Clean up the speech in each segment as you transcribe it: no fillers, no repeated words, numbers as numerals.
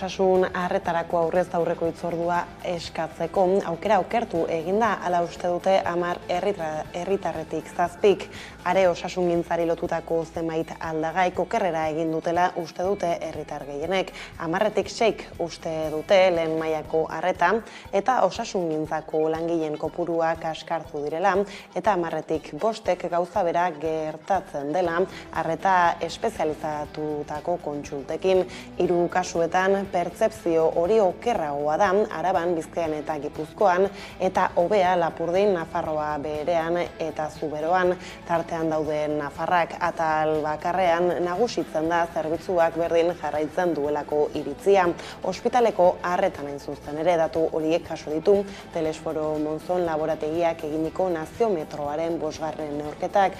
osasun arretarako aurrez aurreko hitzordua eskatzeko aukera okertu eginda, hala uste dute 10 herritarretik 7 are osasungintzari lotutako zenbait aldagai okerrera egin dutela uste dute herritar gehienek. 10tik 6 uste dute lehen mailako arreta eta osasungintzako langileen kopurua kaskartu direla eta 10tik 5 gauza bera gertatzen dela arreta espezializatutako kontsultekin. 3 kasuetan pertzepzio hori okerragoa da Araban, Bizkaian eta Gipuzkoan eta hobea Lapurdin, Nafarroa beherean eta Zuberoan. Tartean dauden Nafarrak atal bakarrean nagusitzen da zerbitzuak berdin jarraitzen duelako iritzia. Ospitaleko arretan hain zuzen ere datu horiek jaso ditu Telesforo Monzon laborategiak eginiko naziometroaren 5. neurketak.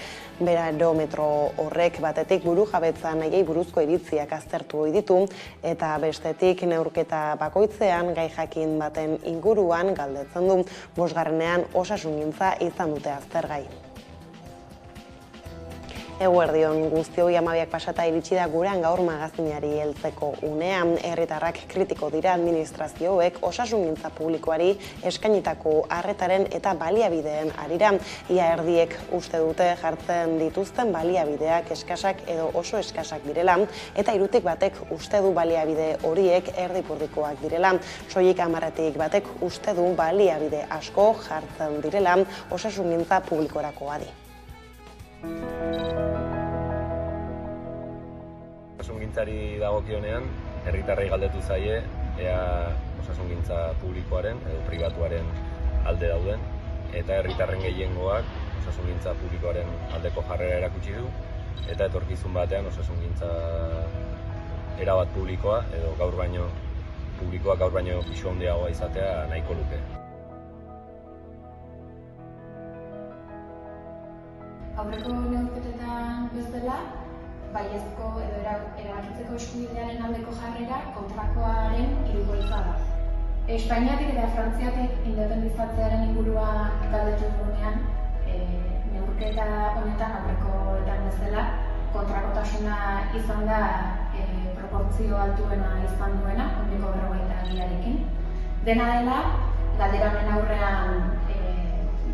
Barometro horrek batetik burujabetza nahiei buruzko iritziak aztertu ohi ditu eta bestetik neurketa bakoitzean gai jakin baten inguruan galdetzen du. 5. osasungintza izan dute aztergai. Eguerdion guztioi, 12 pasata iritsi da gurean gaur magazinari heltzeko unea. Herritarrak kritiko dira administrazioek osasungintza publikoari eskainitako arretaren eta baliabideen harira. Ia erdiek uste dute jartzen dituzten baliabideak eskasak edo oso eskasak direla eta 3tik 1 uste du baliabide horiek erdipurdikoak direla. Soilik 10tik 1 uste du baliabide asko jartzen direla osasungintza publikorako adi. Osasungintzari dagokionean, herritarrei galdetu zaie ea osasungintza publikoaren edo pribatuaren alde dauden eta herritarren gehiengoak osasungintza publikoaren aldeko jarrera erakutsi du eta etorkizun batean osasungintza erabat publikoa edo gaur baino pisu handiagoa izatea nahiko luke. Aurreko neurketetan bezala, baiezko edo erabakitzeko eskubidearen aldeko jarrera kontrakoaren hirukoitza da. Espainiatik eta Frantziatik independizatzearen inguruan galdetu dugunean, neurketa honetan aurrekoetan bezala, kontrakotasuna izan da proportzio altuena izan duena, 92%. Dena dela, galderaren aurrean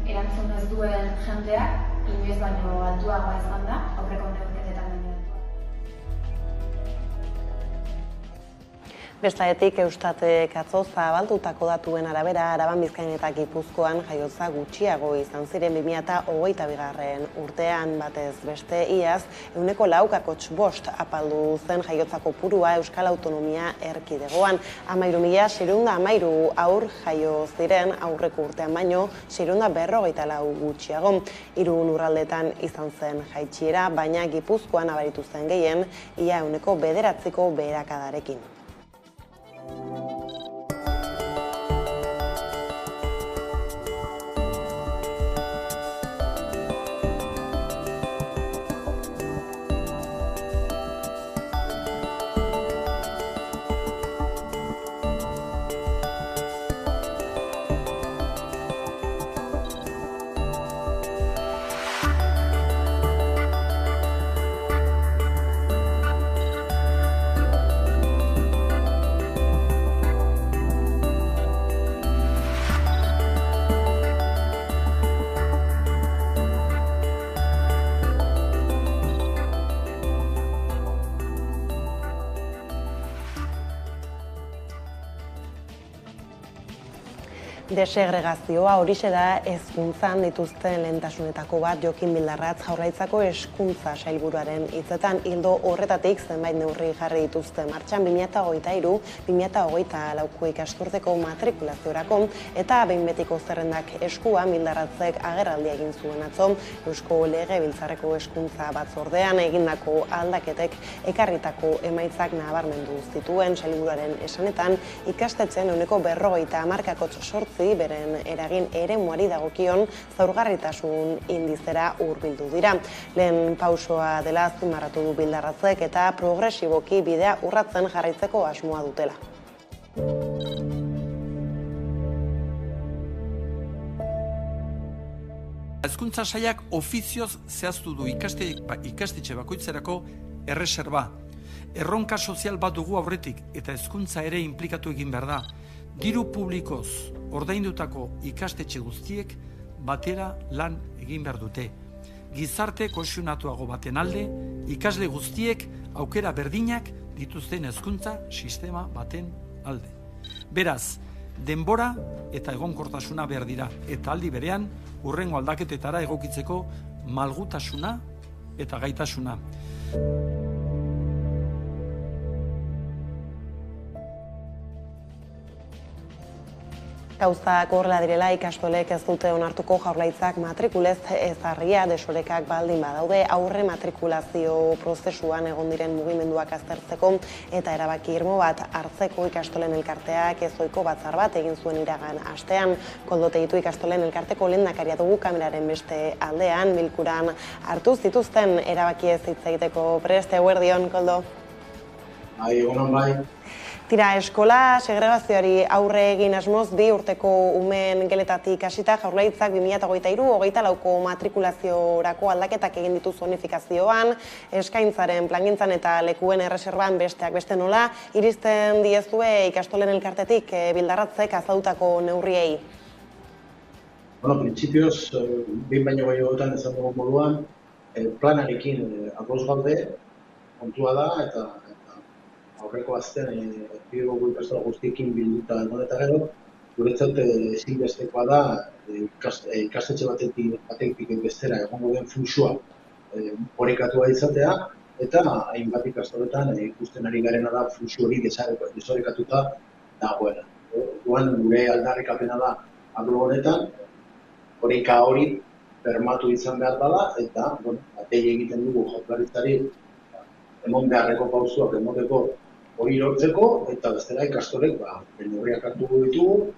erantzun ez duen jendeak, inoiz baino altuagoa izan da, aurreko neurketetan baino. Bestaetik Eustatek atzo zabaldutako datuen arabera Araban, Bizkaian eta Gipuzkoan jaiotza gutxiago izan ziren 2022. urtean batez beste iaz 4,5% apaldu zen jaiotza kopurua Euskal Autonomia Erkidegoan. 13.613 haur jaio ziren aurreko urtean baino 644 gutxiago. 3 lurraldetan izan zen jaitsiera, baina Gipuzkoan nabaritu zen gehien ia 9% beherakadarekin. Desegregazioa horixe da hezkuntzan dituzten lehentasunetako bat Jokin Bildarratz Jaurlaritzako hezkuntza sailburuaren hitzetan. Ildo horretatik zenbait neurri jarri dituzte martxan 2023-2024 ikasturteko matrikulaziorako eta behin betiko zerrendak eskua Bildarratzek agerraldia egin zuen atzo. Eusko Legebiltzarreko hezkuntza batzordean egindako aldaketek ekarritako emaitzak nabarmendu zituen sailburuaren esanetan ikastetxeen 50% beren eragin eremuari dagokion zaurgarritasun indizera hurbildu dira. Lehen pausoa dela azpimarratu du Bildarratzek eta progresiboki bidea urratzen jarraitzeko asmoa dutela. Hezkuntza sailak ofizioz zehaztu du ikastetxe bakoitzerako erreserba. Erronka sozial bat dugu aurretik eta hezkuntza ere inplikatu egin behar da. Diru publikoz ordaindutako ikastetxe guztiek batera lan egin behar dute. Gizarte kohesionatuago baten alde, ikasle guztiek aukera berdinak dituzten hezkuntza sistema baten alde. Beraz, denbora eta egonkortasuna behar dira, eta aldi berean, hurrengo aldaketetara egokitzeko malgutasuna eta gaitasuna. Gauzak horrela direla, ikastolek ez dute onartuko Jaurlaritzak matrikulez ezarria desorekak baldin badaude, aurre matrikulazio prozesuan egon diren mugimenduak aztertzeko eta erabaki irmo bat hartzeko ikastolen elkarteak ezoiko batzar bat egin zuen iragan astean. Koldote ditu ikastolen elkarteko lehendakaria dugu kameraren beste aldean, bilkuran hartu zituzten erabaki ez hitz egiteko prest. Eguerdion, Koldo? Bai, egunon bai. Tira, eskola segregazioari aurre egin asmoz, 2 urteko umeen geletatik hasita Jaurlaritzak 2023-24ko matrikulaziorako aldaketak egin dituzu unifikazioan, eskaintzaren plangintzan eta lekuen erreserban besteak beste nola, iristen diezue ikastolen elkartetik bildarratzek azalutako neurriei? Printzipioz, behin baino gehiagotan ezan dugu moduan, planarekin ados gaude, kontua da, eta aurreko azten bidego ikastola guztiekin bilduta egon eta gero, guretzat ezinbestekoa da ikastetxe batetik bestera egongo den fluxua orekatua izatea, eta hainbat ikastoletan ikusten ari garena da fluxu hori desorekatuta dagoela. Orduan gure aldarrikapena da arlo honetan, oreka hori bermatu izan behar dela, eta dei egiten dugu Jaurlaritzari emon beharreko pausuak emoteko hori lortzeko, eta bestela ikastolek neurriak hartu ditugu,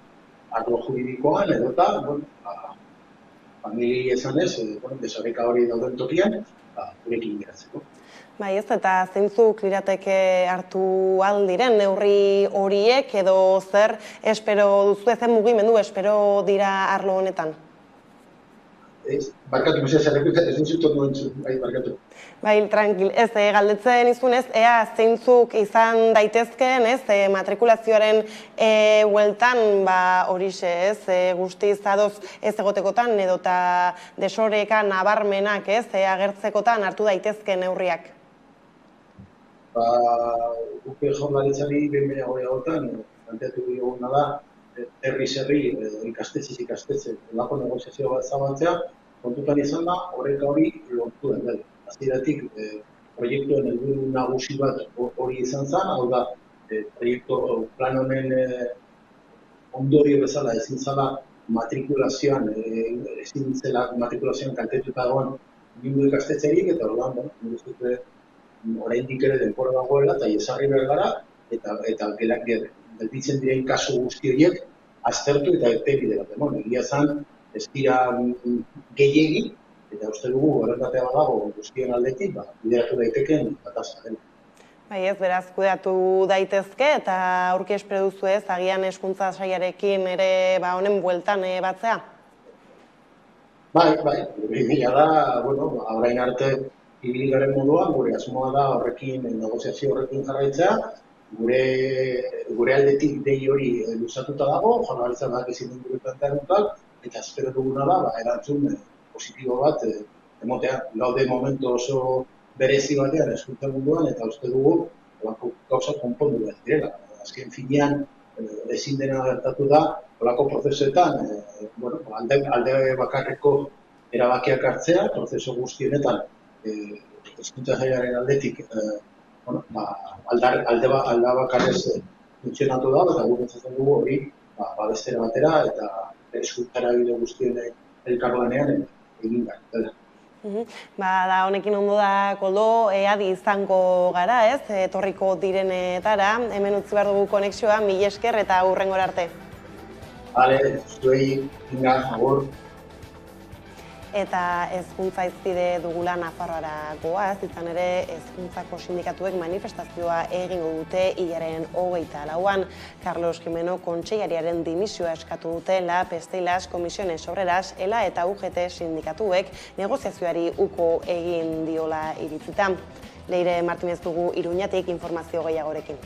arlo juridikoan, edota, familiei esanez, desoreka hori dauden tokian, gurekin geratzeko. Bai ez, eta zeintzuk lirateke hartu aldiren neurri horiek, edo zer espero duzu, zen mugimendu espero dira arlo honetan? Barkatu, ez dintzutot nuen barkatu. Bai, tranquil, ez galdetzen izunez, ea zeintzuk izan daitezkeen, matrikulazioaren hueltan, horixe, guztiz adoz ez egotekotan, edota desoreka nabarmenak, agertzekotan hartu daitezkeen neurriak. Guke Jaurlaritzari behin gehiagotan, planteatu duguna da, herri-herri, ikastetxe, lako negoziazio bat zabaltzea, kontutan izan da, oreka hori lortu den dela. Hasieratik proiektuen helburu nagusi bat hori izan zen, hau da, proiektu plan honen ondorio bezala ezin zela matrikulazioan, ezin zela matrikulazioan kaltetuta dagoen bindu ikastetxerik, eta orduan, oraindik ere denbora dagoela, eta ezarri behar gara, eta gelditzen diren kasu guzti horiek aztertu eta epebide bat. Egia zen, ez dira gehiegi, eta uste dugu horretatea badago guztien aldetik, bideratu daitekeen batazka dela. Bai ez, beraz, kudeatu daitezke, eta aurki espero duzu ez, agian hezkuntza sailarekin ere honen bueltan batzea? Bai, bila da, orain arte ibili garen moduan, gure asmoa da horrekin, negoziazio horrekin jarraitzea, gure aldetik dei hori luzatuta dago, Jaurlaritzak bak ezin dut plantearutal, eta espero duguna da, erantzun positibo bat, emotea, gaude momentu oso berezi batean hezkuntza munduan, eta uste dugu gauza konpondu behar direla. Azken finean, ezin dena gertatu da, holako prozesuetan, alde bakarreko erabakiak hartzea, prozesu guztienetan, hezkuntza sailaren aldetik, alde bakarrez funtzionatu da, eta gure entzatzen dugu hori babestera batera, eta hezkuntzara bide guztien elkarlanean egin behar dela. Da, honekin ondo da, Koldo, adi izango gara, etorriko direnetara, hemen utzi behar dugu konexioa, mila esker eta hurrengora arte. Bale, zuei, inga, agur. Eta hezkuntza hizpide dugula Nafarroara goaz, izan ere hezkuntzako sindikatuek manifestazioa egingo dute hilaren 24an. Carlos Jimeno kontseilariaren dimisioa eskatu dute La Pesteilas, Comisiones Obreras, ELA eta UGT sindikatuek negoziazioari uko egin diola iritzita. Leire Martinez dugu Iruñatik informazio gehiagorekin.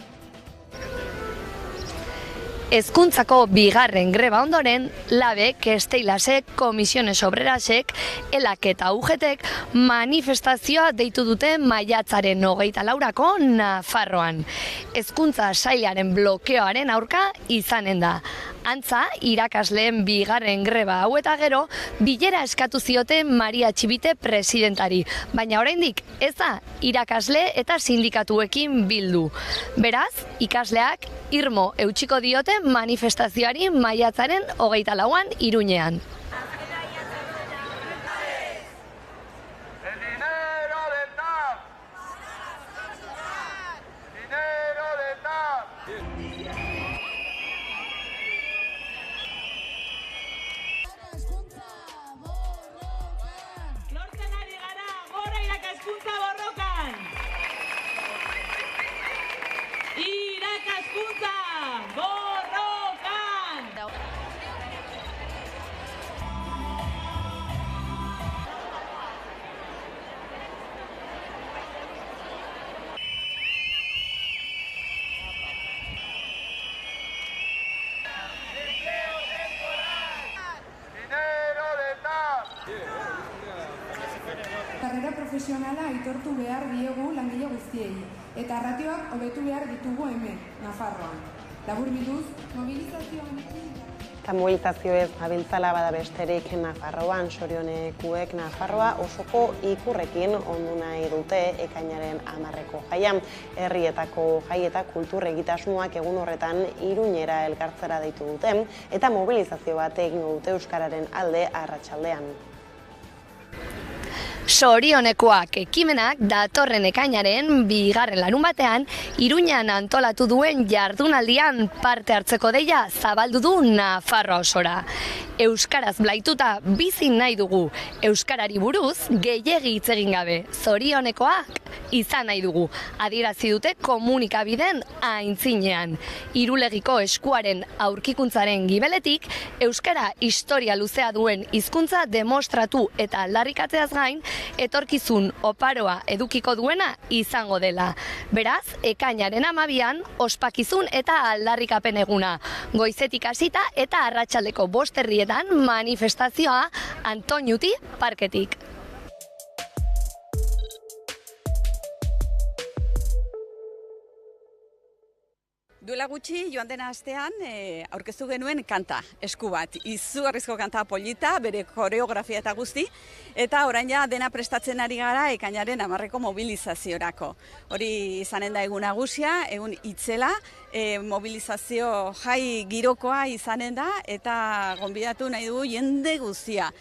Hezkuntzako bigarren greba ondoren, LABek, Esteilasek, Komisiones Obrerasek, ELAK eta UGTek manifestazioa deitu dute maiatzaren 24ko Nafarroan. Hezkuntza sailaren blokeoaren aurka izanen da. Antza, irakasleen bigarren greba hau eta gero, bilera eskatu zioten Maria Txibite presidentari, baina oraindik ez da irakasle eta sindikatuekin bildu. Beraz, ikasleak irmo eutxiko diote manifestazioari maiatzaren 24an Iruñean. Karrera profesionala aitortu behar diegu langile guztiei, eta ratioak hobetu behar ditugu hemen, Nafarroan. Laburbilduz, mobilizazioan... Eta mobilizazioez gabiltzala bada besterik Nafarroan, sorionekuek Nafarroa osoko ikurrekin ondu nahi dute ekainaren 10ko jaia. Herrietako jai eta kultur egitasmoak egun horretan Iruñera elkartzera deitu dute, eta mobilizazio bat egingo dute euskararen alde arratsaldean. Sorionekoak ekimenak datorren ekainaren bigarren larunbatean Iruñan antolatu duen jardunaldian parte hartzeko deia zabaldu du Nafarroa osora. Euskaraz blaituta bizi nahi dugu, euskarari buruz gehiegi hitz egin gabe, zorionekoak izan nahi dugu, adierazi dute komunikabideen aintzinean. Irulegiko eskuaren aurkikuntzaren gibeletik, euskara historia luzea duen hizkuntza demostratu eta aldarrikatzeaz gain, etorkizun oparoa edukiko duena izango dela. Beraz, ekainaren 12an ospakizun eta aldarrikapen eguna. Goizetik hasita eta arratsaldeko 5 herrietan manifestazioa Antoñuti parketik. Duela gutxi, joan dena astean, aurkeztu genuen kanta, esku bat. Izugarrizko kanta polita, bere koreografia eta guzti, eta orain ja dena prestatzen ari gara ekainaren 10ko mobilizaziorako. Hori izanen da egun nagusia, egun itzela, mobilizazio jai girokoa izanen da, eta gonbidatu nahi dugu jende guztia.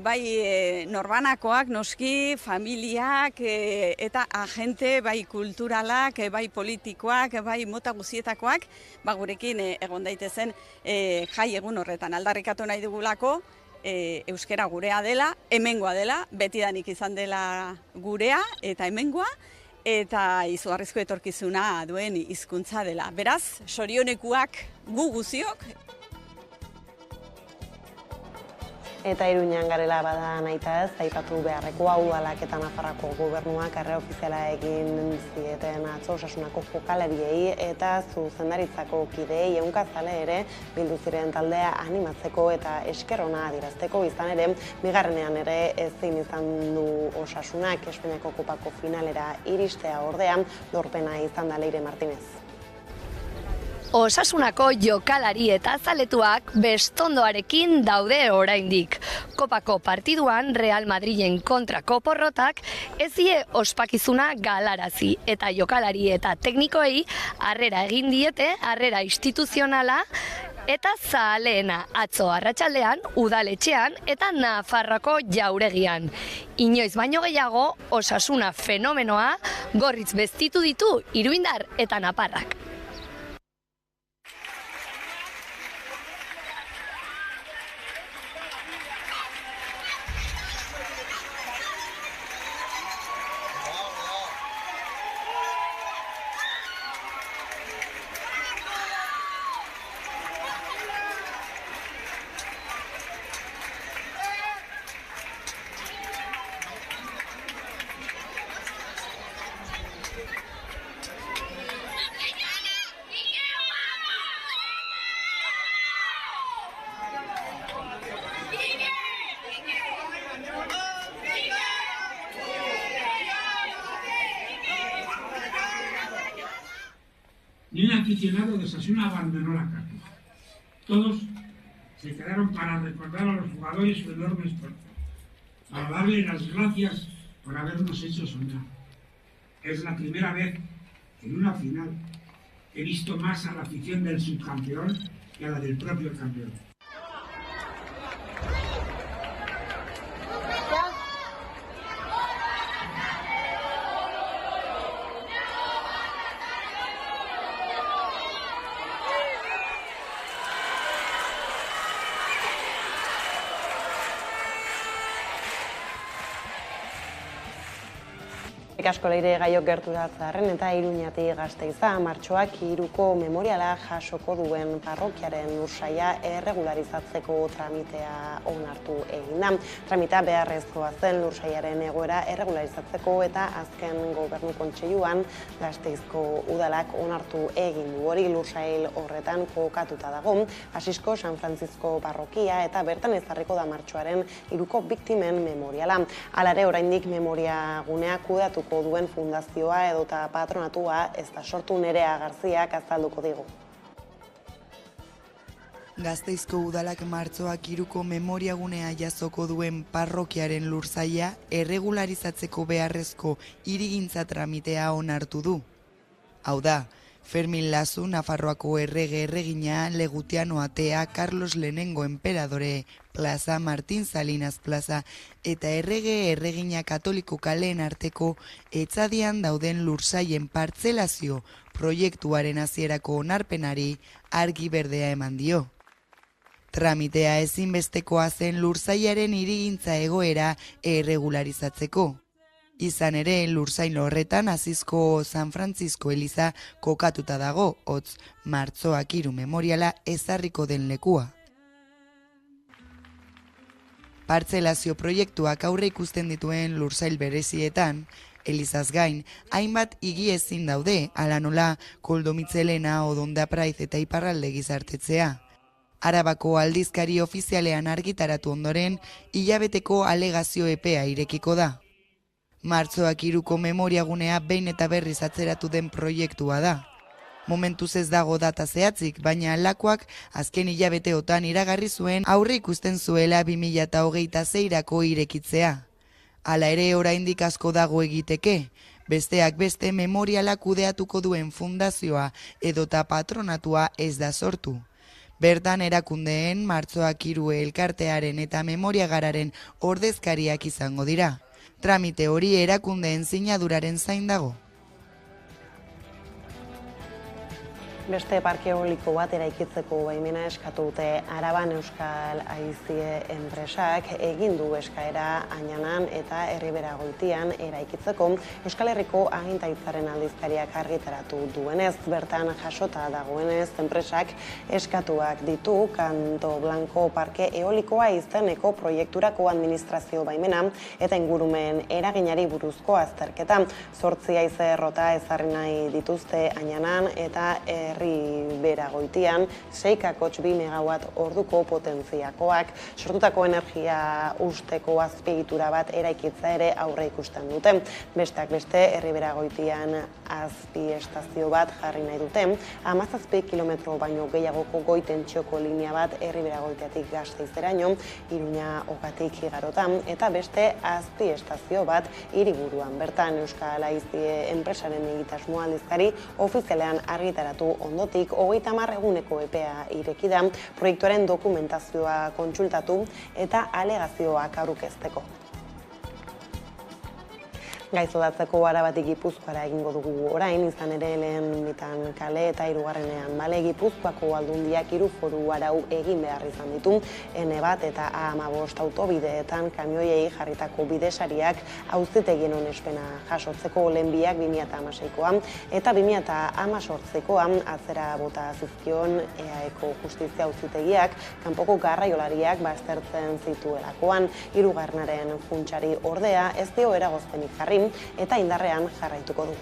Bai norbanakoak, noski, familiak, eta agente, bai kulturalak, bai politikoak, bai mota guztietakoak, gurekin egon daitezen jai egun horretan. Aldarrikatu nahi dugulako, euskara gurea dela, hemengoa dela, betidanik izan dela gurea eta hemengoa, eta izugarrizko etorkizuna duen hizkuntza dela. Beraz, sorionekuak gu guziok. Eta Iruñan garela bada nahita ez, aipatu beharrekoa udalak eta Nafarroako gobernuak arrera ofiziala egin zieten atzo osasunako jokalariei eta zuzendaritzako kideei ehunkazale ere bildu ziren taldea animatzeko eta esker ona adierazteko, izan ere bigarrenean ere ezin izan du osasunak Espainiako kopako finalera iristea ordea, lorpena izan da Leire Martinez. Osasunako jokalari eta zaletuak bestondoarekin daude oraindik. Kopako partiduan Real Madrilen kontrako porrotak ezie ospakizuna galarazi eta jokalari eta teknikoei harrera egin diete, harrera instituzionala eta zaleena atzo arratsaldean udaletxean eta Nafarroako jauregian. Inoiz baino gehiago osasuna fenomenoa gorritz beztitu ditu iruindar eta naparrak. aficionado de Osasuna abandonó la cancha. Todos se quedaron para recordar a los jugadores su enorme esfuerzo, para darle las gracias por habernos hecho soñar. Es la primera vez en una final he visto más a la afición del subcampeón que a la del propio campeón. Asko Leire Gaiok gerturatzearren eta Iruñatik Gasteiza martxoak 3ko memoriala jasoko duen parrokiaren lursaila erregularizatzeko tramitea onartu egin da. Tramitea beharrezkoa zen lursailaren egoera erregularizatzeko eta azken gobernu kontseiluan Gasteizko udalak onartu egin du. Hori lursail horretan kokatuta dago Asisko San Francisco parrokia eta bertan ezarriko da martxoaren 3ko biktimen memoriala. Hala ere oraindik memoria gunea kudeatuko duen fundazioa edota patronatua ez da sortu. Nerea Garziak azalduko digu. Gasteizko udalak martxoak 3ko memoriagunea jasoko duen parrokiaren lursaila erregularizatzeko beharrezko hirigintza tramitea onartu du. Hau da, Fermin Lazu, Nafarroako erregina, Legutiano Atea, Carlos Lehenengo Emperadore plaza, Martin Salinas plaza eta erregina katoliko kaleen arteko etzadian dauden lursailen partzelazio proiektuaren hasierako onarpenari argi berdea eman dio. Tramitea ezinbestekoa zen lursailaren hirigintza egoera erregularizatzeko. Izan ere, lursail horretan Asisko San Francisco eliza kokatuta dago, hotz martxoak 3 memoriala ezarriko den lekua. Partzelazio proiektuak aurre ikusten dituen lursail berezietan, elizaz gain, hainbat higiezin daude, hala nola Koldo Mitzelena, Odonda Praiz eta Iparralde gizartetzea. Arabako aldizkari ofizialean argitaratu ondoren, hilabeteko alegazio epea irekiko da. Martxoak 3ko memoriagunea behin eta berriz atzeratu den proiektua da. Momentuz ez dago data zehatzik, baina lakoak azken hilabeteotan iragarri zuen aurre ikusten zuela 2026rako irekitzea. Hala ere oraindik asko dago egiteke, besteak beste memoriala kudeatuko duen fundazioa edota patronatua ez da sortu. Bertan erakundeen martxoak 3 elkartearen eta memoriagararen ordezkariak izango dira. Tramite hori erakundeen sinaduraren zain dago. Beste parke eoliko bat eraikitzeko baimena eskatu dute Araban Euskal Haizie enpresak egin du eskaera Añanan eta Erriberagoitian eraikitzeko Euskal Herriko agintaritzaren aldizkariak argitaratu duenez. Bertan jasota dagoenez enpresak eskatuak ditu Kanto Blanco parke eolikoa izeneko proiekturako administrazio baimena eta ingurumen eraginari buruzko azterketa. 8 haize errota ezarri nahi dituzte Añanan eta Erriberagoitian 6,2 megawatt orduko potentziakoak. Sortutako energia usteko azpiegitura bat eraikitza ere aurre ikusten dute. Besteak beste Erriberagoitian azpiestazio bat jarri nahi dute. 17 kilometro baino gehiagoko goi-tentsioko linea bat Erriberagoitiatik Gasteizeraino, Iruña Okatik Igarota eta beste azpiestazio bat hiriburuan. Bertan Euskal Haizie enpresaren egitasmo aldizkari ofizialean argitaratu ondotik 30 eguneko epea ireki da proiektuaren dokumentazioa kontsultatu eta alegazioak aurkezteko. Gaizodatzeko Arabatik Gipuzkoara egingo dugu orain, izan ere lehen bitan kale eta 3. bale Gipuzkoako aldundiak 3 foru arau egin behar izan ditu, N1 eta A15 autobideetan kamioiei jarritako bidesariak auzitegien onespena jasotzeko lehen biak 2016koa eta 2018koa atzera bota zizkion EAEko justizia auzitegiak kanpoko garraiolariak baztertzen zituelakoan. 3. funtsari ordea ez dio eragozpenik jarri eta indarrean jarraituko du.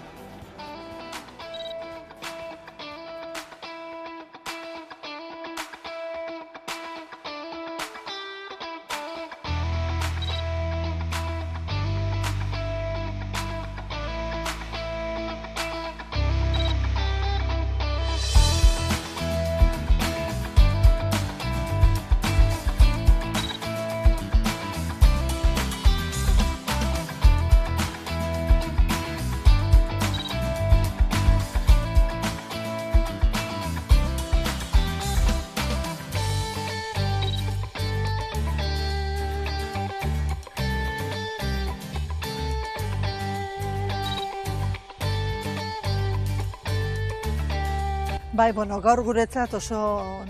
Bai, gaur guretzat oso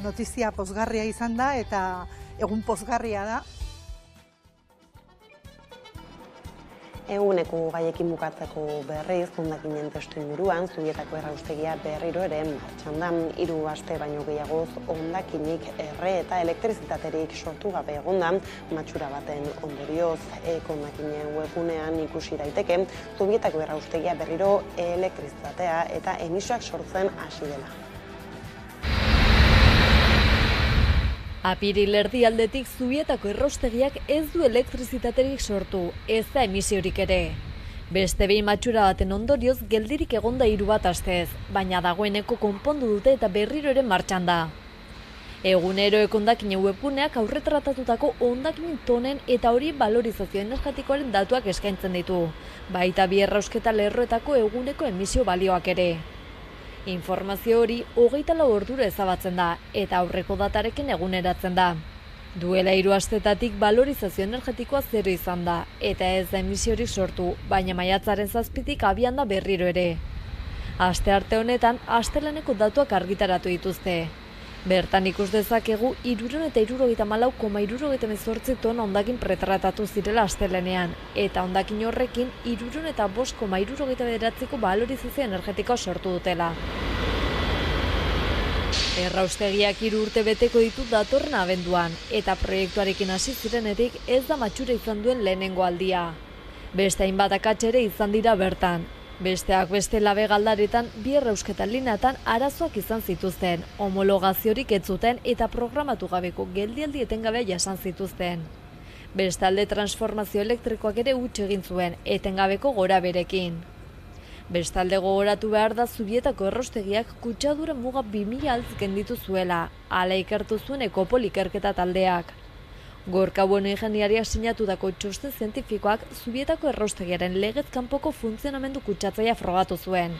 notizia pozgarria izan da eta egun pozgarria da. Eguneko gaiekin bukatzeko berriz, hondakinen testu inguruan, Zubietako erraustegia berriro ere martxan da. 3 aste baino gehiagoz hondakinik erre eta elektrizitaterik sortu gabe egon da, matxura baten ondorioz. Hondakinen webgunean ikusi daiteke, Zubietako erraustegia berriro elektrizitatea eta emisioak sortzen hasi dela. Apiril erdialdetik Zubietako erraustegiak ez du elektrizitaterik sortu, ez da emisiorik ere. Beste behin matxura baten ondorioz geldirik egonda 3 astez, baina dagoeneko konpondu dute eta berriro ere martxan da. Egunero hondakinen webguneak aurretratatutako hondakin tonen eta hori balorizazio energetikoaren datuak eskaintzen ditu, baita bi errausketa lerroetako eguneko emisio balioak ere. Informazio hori 24 ordura ezabatzen da eta aurreko datarekin eguneratzen da. Duela 3 astetatik balorizazio energetikoa 0 izan da eta ez da emisiorik sortu, baina maiatzaren 7tik abian da berriro ere. Astearte honetan asteleheneko datuak argitaratu dituzte. Bertan ikus dezakegu 374,78 tona hondakin pretratatu zirela astelehenean eta hondakin horrekin 305,69ko balorizazio energetikoa sortu dutela. Erraustegiak 3 urte beteko ditu datorren abenduan eta proiektuarekin hasi zirenetik ez da matxura izan duen lehenengo aldia. Beste hainbat akats ere izan dira bertan. Besteak beste Labe Galdaretan 2 errausketa lineatan arazoak izan zituzten, homologaziorik ez zuten eta programatu gabeko geldialdi etengabea jasan zituzten. Bestalde transformazio elektrikoak ere huts egin zuen, etengabeko goraberekin. Bestalde gogoratu behar da Zubietako erraustegiak kutsadura muga 2000 altz genditu zuela, hala ikertu zuen Ekopol ikerketa taldeak. Gorka Bueno ingeniariak sinatutako txosten zientifikoak Zubietako erraustegiaren legez kanpoko funtzionamendu kutsatzailea frogatu zuen.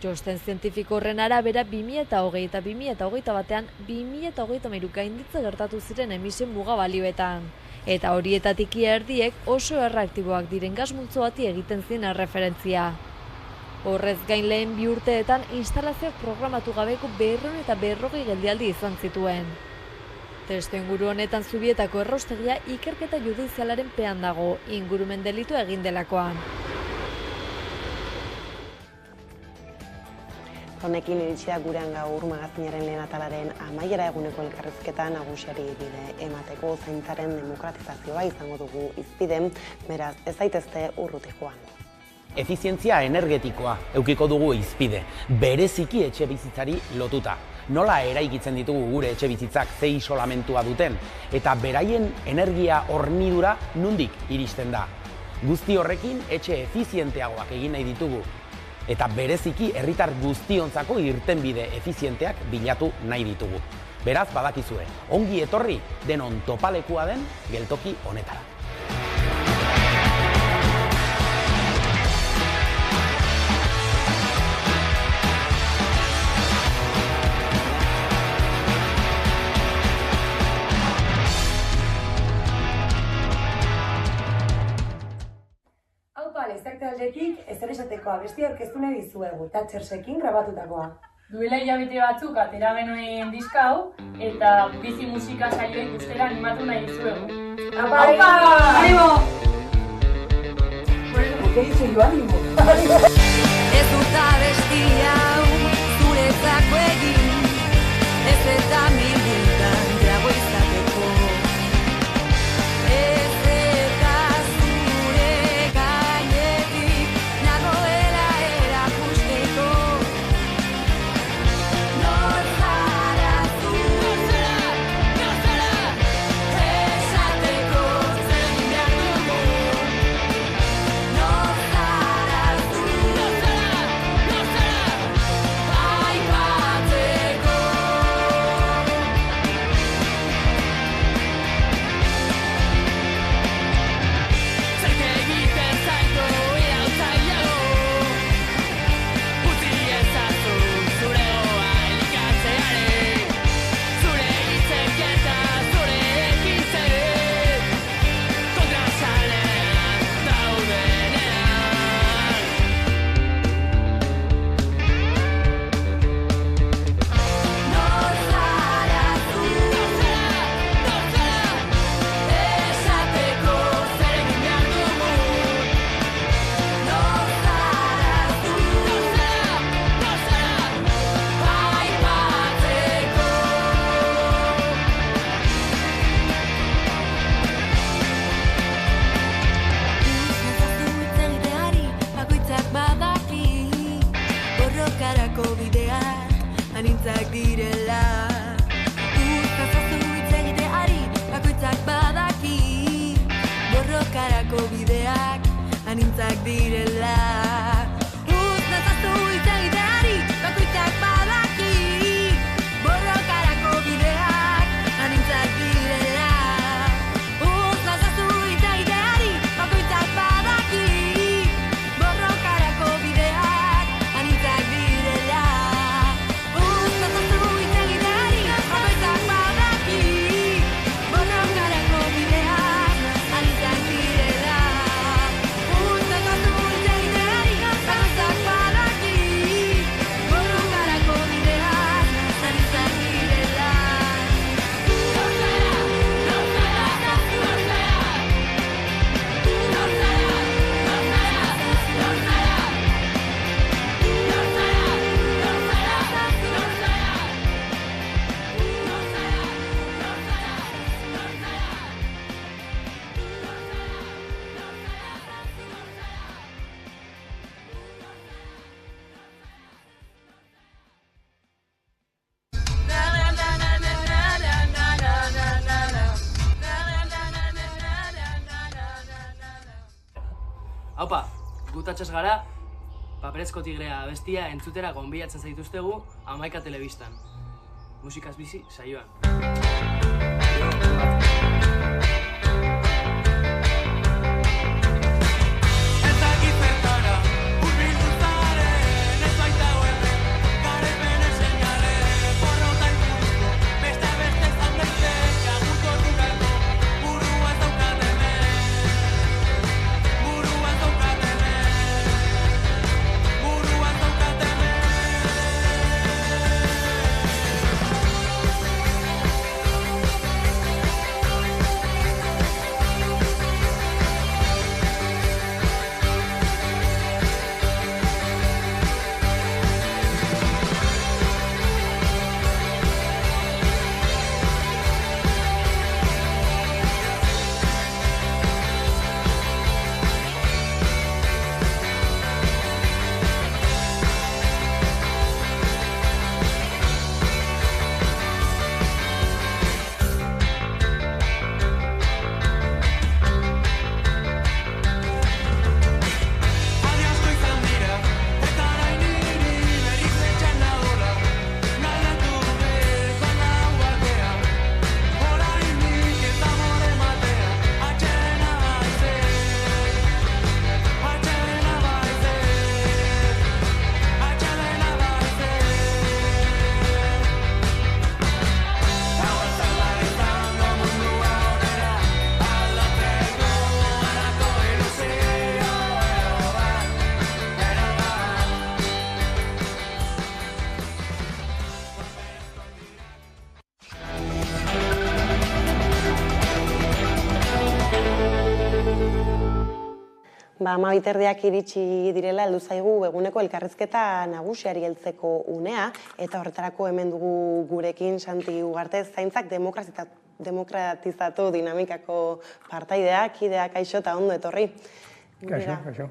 Txosten zientifiko horren arabera 2020 eta 2021 2023 gainditze gertatu ziren emisio muga balioetan. Eta horietatik erdiek oso erreaktiboak diren gas multzo bati egiten zien erreferentzia. Horrez gain lehen 2 urteetan instalazioak programatu gabeko 240 geldialdi izan zituen. Testu inguru honetan Zubietako erraustegia ikerketa judizialaren pean dago, ingurumen delitua egin delakoan. Honekin iritsi da gurean gaur magazinaren lehen atalaren amaiera eguneko elkarrizketa nagusiari bide emateko zaintzaren demokratizazioa izango dugu hizpide, beraz ez zaitezte urruti joan. Efizientzia energetikoa eukiko dugu hizpide, bereziki etxebizitzari lotuta. Nola eraikitzen ditugu gure etxebizitzak ze isolamentua duten eta beraien energia hornidura nondik iristen da. Guzti horrekin etxe efizienteagoak egin nahi ditugu eta bereziki herritar guztiontzako irtenbide efizienteak bilatu nahi ditugu. Beraz badakizue, ongi etorri denon topalekua den geltoki honetara. Aldetik ezer esateko abestia aurkeztu nahi dizuegu, Thatchersekin grabatutakoa. Duela hilabete batzuk atera genuen diska hau eta bizi musika saioa ikustera animatu nahi dizuegu. Apa! Animo! ¿Qué he dicho yo? Animo! Ez dut abestia hau zuretzako egin, ez eta milguntan grago izateko. anintzak direla. Utz nazazu hitz egiteari, bakoitzak badaki, borrokarako bideak anintzak direla. Utz nazazu hitz egiteari, bakoitzak badaki, borrokarako bideak anintzak direla. Utz nazazu hitz egiteari, bakoitzak badaki, borrokarako bideak anintzak direla. Utz nazazu hitz egiteari, bakoitzak badaki, borrokarako bideak anintzak direla. Haupa, gutatxas gara, Paperezko Tigrea abestia entzutera gonbidatzen zaituztegu 11 telebistan. Musikaz bizi saioan. Ba, 12:00 iritsi direla heldu zaigu eguneko elkarrizketa nagusiari heltzeko unea, eta horretarako hemen dugu gurekin Santi Ugarte, zaintzak demokratizatu dinamikako partaidea, kidea, kaixo eta ondo etorri. Kaixo.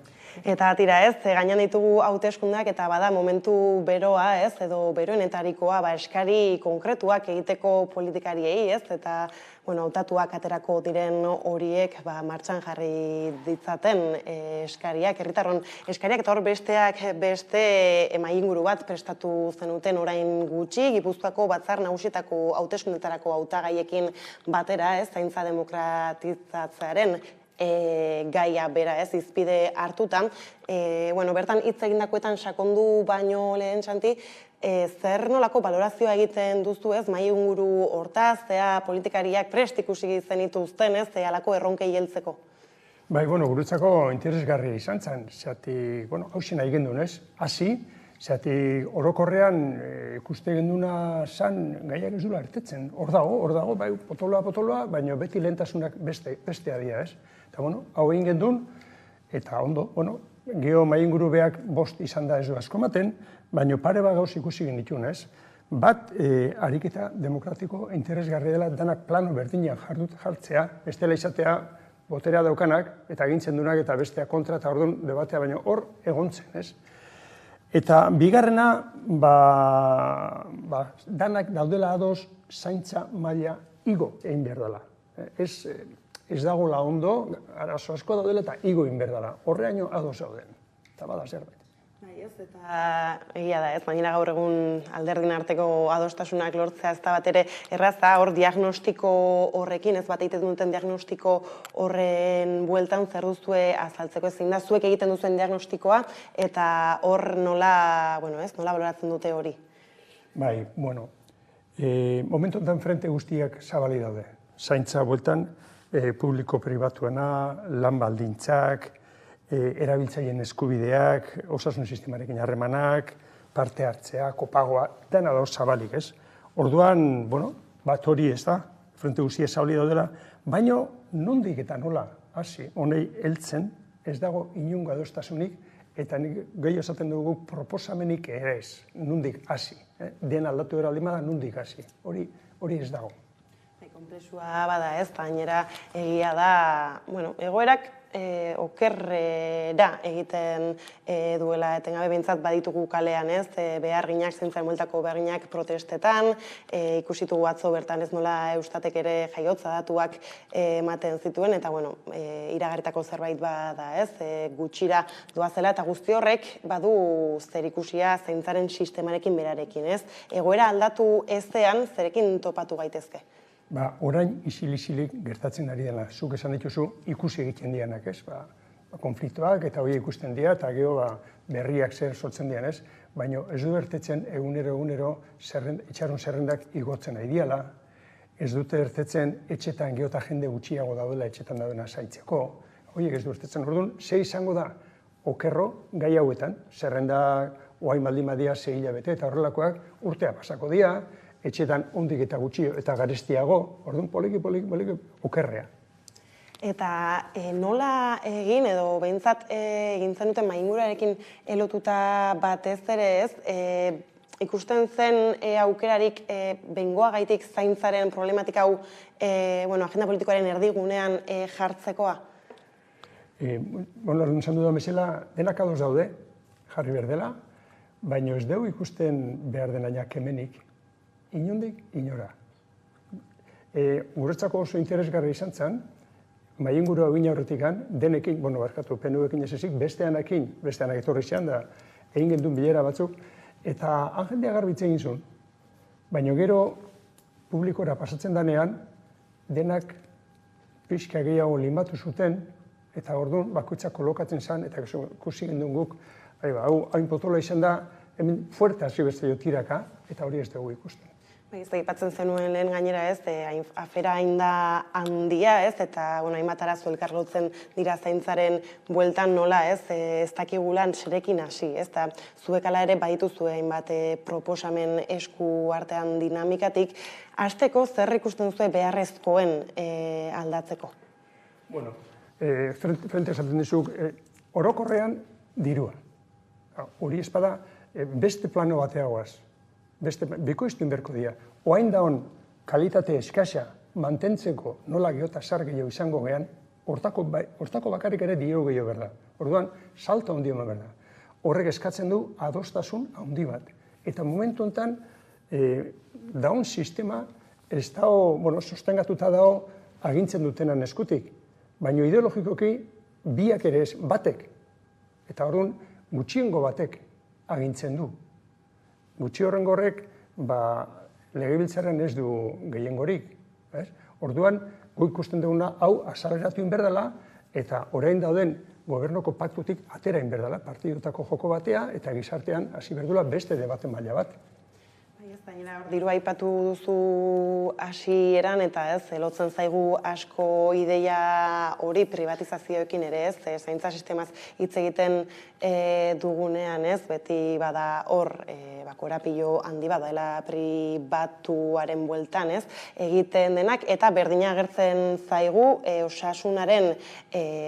Eta tira ez, gainan ditugu hauteskundeak eta bada momentu beroa ez, edo beroenetarikoa eskari konkretuak egiteko politikariei ez, eta hautatuak aterako diren horiek martxan jarri ditzaten eskariak, herritarron eskariak, eta hor besteak beste emainguru bat prestatu zenuten orain gutxi, Gipuzkoako Batzar Nagusietako hauteskundetarako hautagaiekin batera ez, zaintza demokratizatzearen gaia bera ez, izpide hartutan. Bertan hitz egindakoetan sakondu baino lehen, Santi, zer nolako balorazioa egiten duzu ez, mai inguru hortaz, zea politikariak prest ikusi zenituzten ez, halako erronkei heltzeko? Bai, guretzako interesgarria izan zen, zehati, hausen nahi gendun ez, hasi, zehati orokorrean ikuste genduna zan gaiak ez dula ertetzen, hor dago, bai, potoloa, baina beti lehentasunak bestea dira ez. Eta, hau egin gendun, eta ondo, geho mai inguru beak 5 izan da ez du asko ematen, baina pare bat gauz ikusi genitun ez. Bat, ariketa demokratiko interesgarria dela danak plano berdinean jartzea, bestela izatea boterea daukanak, eta gintzen dunak eta bestea kontra eta orduan debatea, baina hor egontzen ez. Eta bigarrena, danak daudela ados zaintza maila igo egin behar dela. ez dagoela ondo, arazo asko daudela eta igo inberdala. Horreaino ados zauden. Eta bada zerbait. Eta egia da, ez, baina gaur egun alderdin arteko adostasunak lortzea ez da bat ere erraza, hor diagnostiko horrekin, ez bat egiten duten diagnostiko horren bueltan zer duzue azaltzeko ezin da, zuek egiten duzuen diagnostikoa, eta hor nola baloratzen dute hori? Bai, bueno, momentu enten frente guztiak zabali daude. Zaintza bueltan, publiko-pribatuena, lan baldintzak, erabiltzaileen eskubideak, osasun sistemarekin harremanak, parte hartzea, kopagoa, dena dauz zabalik, ez? Orduan, bat hori ez da, frente guztia zabali daudela, baina nondik eta nola, hasi, honei heltzen, ez dago inungo adostasunik, eta gehi esaten dugu proposamenik ere ez, nondik hasi. Den aldatu eraldima da, nondik hasi. Hori ez dago. Konplexua bada ez, gainera egia da, egoerak okerrera egiten duela etengabe behintzat baditugu kalean ez, beharginak, zaintzaren bueltako beharginak protestetan, ikusitugu atzo bertan ez nola Eustatek ere jaiotza datuak ematen zituen, eta iragarritako zerbait bada ez, gutxira doazela, eta guzti horrek badu zer ikusia zaintzaren sistemarekin berarekin ez. Egoera aldatu ezean zerekin topatu gaitezke? Orain isil-isilik gertatzen ari dela. Zuk esan dituzu ikusi egiten dianak, ez? Konfliktoak eta hori ikusten dira, eta gero berriak zer sortzen dian, ez? Baina ez du bertetzen egunero itxaron zerrendak igotzen nahi diala, ez dute bertetzen etxetan geota jende gutxiago daudela etxetan daudena zaintzeko, horiek ez du bertetzen. Orduan, ze izango da okerro gai hauetan, zerrenda oain baldin badia 6 hilabete eta horrelakoak urtea pasako dira, etxetan ondik eta gutxio eta garestiago, orduan poliki okerrea. Eta nola egin edo behintzat egin zenuten maingurarekin elotuta batez ere ez, ikusten zen aukerarik bengoagaitik zaintzaren problematika hau agenda politikoaren erdigunean jartzekoa? Orduan esan dudan bezala, denak ados daude, jarri behar dela, baina ez dugu ikusten behar denaiak hemenik, inondik, inora. Guretzako oso interesgarri izan zen, mainguru egin aurretikan, denekin, PNV-ekin ez ezik, besteanak etorri zean da, egin gendun bilera batzuk, eta jendea garbitze egin zuen. Baina gero, publikora pasatzen danean, denak pixka gehiago limatu zuten, eta orduan bakoitzak kolokatzen zen, eta ikusi gendun guk, hain potola izan da, hemen fuerte hasi beste jo tiraka, eta hori ez dugu ikusten. Aipatzen zenuen lehen gainera ez, afera hain da handia ez, eta hainbat arazo elkarlotzen dira zaintzaren bueltan nola ez, ez dakigulan serekin hasi, ez, eta zuek ala ere badituzu hainbat proposamen esku artean dinamikatik, hasteko zer ikusten duzu beharrezkoen aldatzeko? Frente esaten dizuk, orokorrean dirua. Hori espada beste plano bateagoaz. Bikoiztuen berko dira. Oain daun kalitate eskasa mantentzeko nola geota sar gehiago izango gehan, hortako bakarrik ere dio gehiago berda. Orduan, salto handi eman berda. Horrek eskatzen du adostasun handi bat. Eta momentu honetan, daun sistema ez dago, sostengatuta dago agintzen dutenan eskutik. Baina ideologikoki biak ere ez, batek. Eta orduan, gutxiengo batek agintzen du. Gutxi horrengo horrek, legebiltzarren ez du gehiengorik. Orduan, gu ikusten duguna, hau azaleratu inberdala, eta orain dauden gobernoko paktutik atera inberdala, partidutako joko batea, eta gizartean hasi berdula beste debaten maila bat. Diru aipatu duzu hasieran eta ez, lotzen zaigu asko ideia hori privatizazioekin ere ez, zaintza sistemaz hitz egiten dugunean ez, beti bada hor korapilo handi badaela pribatuaren bueltan ez, egiten denak eta berdina agertzen zaigu osasunaren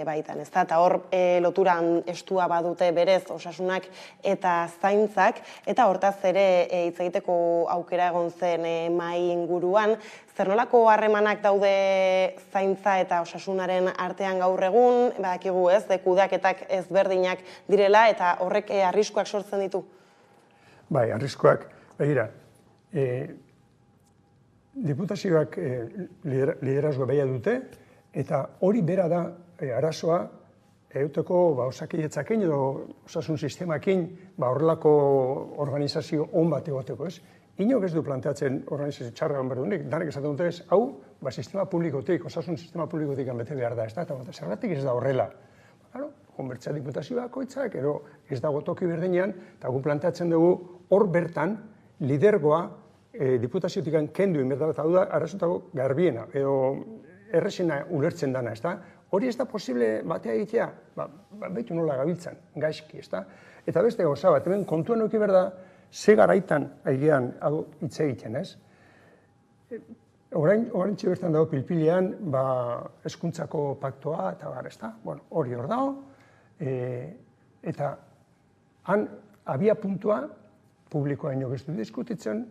baitan ez da, eta hor loturan estua badute berez osasunak eta zaintzak, eta hortaz ere hitz egiteko aukera egon zen mahai inguruan. Zer nolako harremanak daude zaintza eta osasunaren artean gaur egun, badakigu ez, kudeaketak ezberdinak direla eta horrek arriskuak sortzen ditu? Bai, arriskuak, begira, diputazioak liderazgo behia dute Eta hori bera da arazoa euteko osakidetzakin edo osasun sistemakin horrelako organizazio on bat egoteko, ez? Inok ez du planteatzen organizazio txarra on berdunik, danek esaten dute ez, hau, sistema publikotik, osasun sistema publikotik bete behar da, ez da, eta zergatik ez da horrela. Konbertzea diputazioa koitzak, ero ez dago toki berdinean, eta gu planteatzen dugu hor bertan lidergoa diputaziotik kendu inberda, eta hau da, arrazutako garbiena, edo errezena ulertzen dana, ez da? Hori ez da posible batea egitea? Behitu nola gabiltzan, gaizki, ez da? Eta beste gauza bat, hemen kontuan euki berda, ze garaitan aigean hitz egiten, ez? Orain bertan dago pilpilean, hezkuntzako paktoa, eta gara, ez da? Hori hor dago, eta han abia puntua, publikoa inok ez du diskutitzen,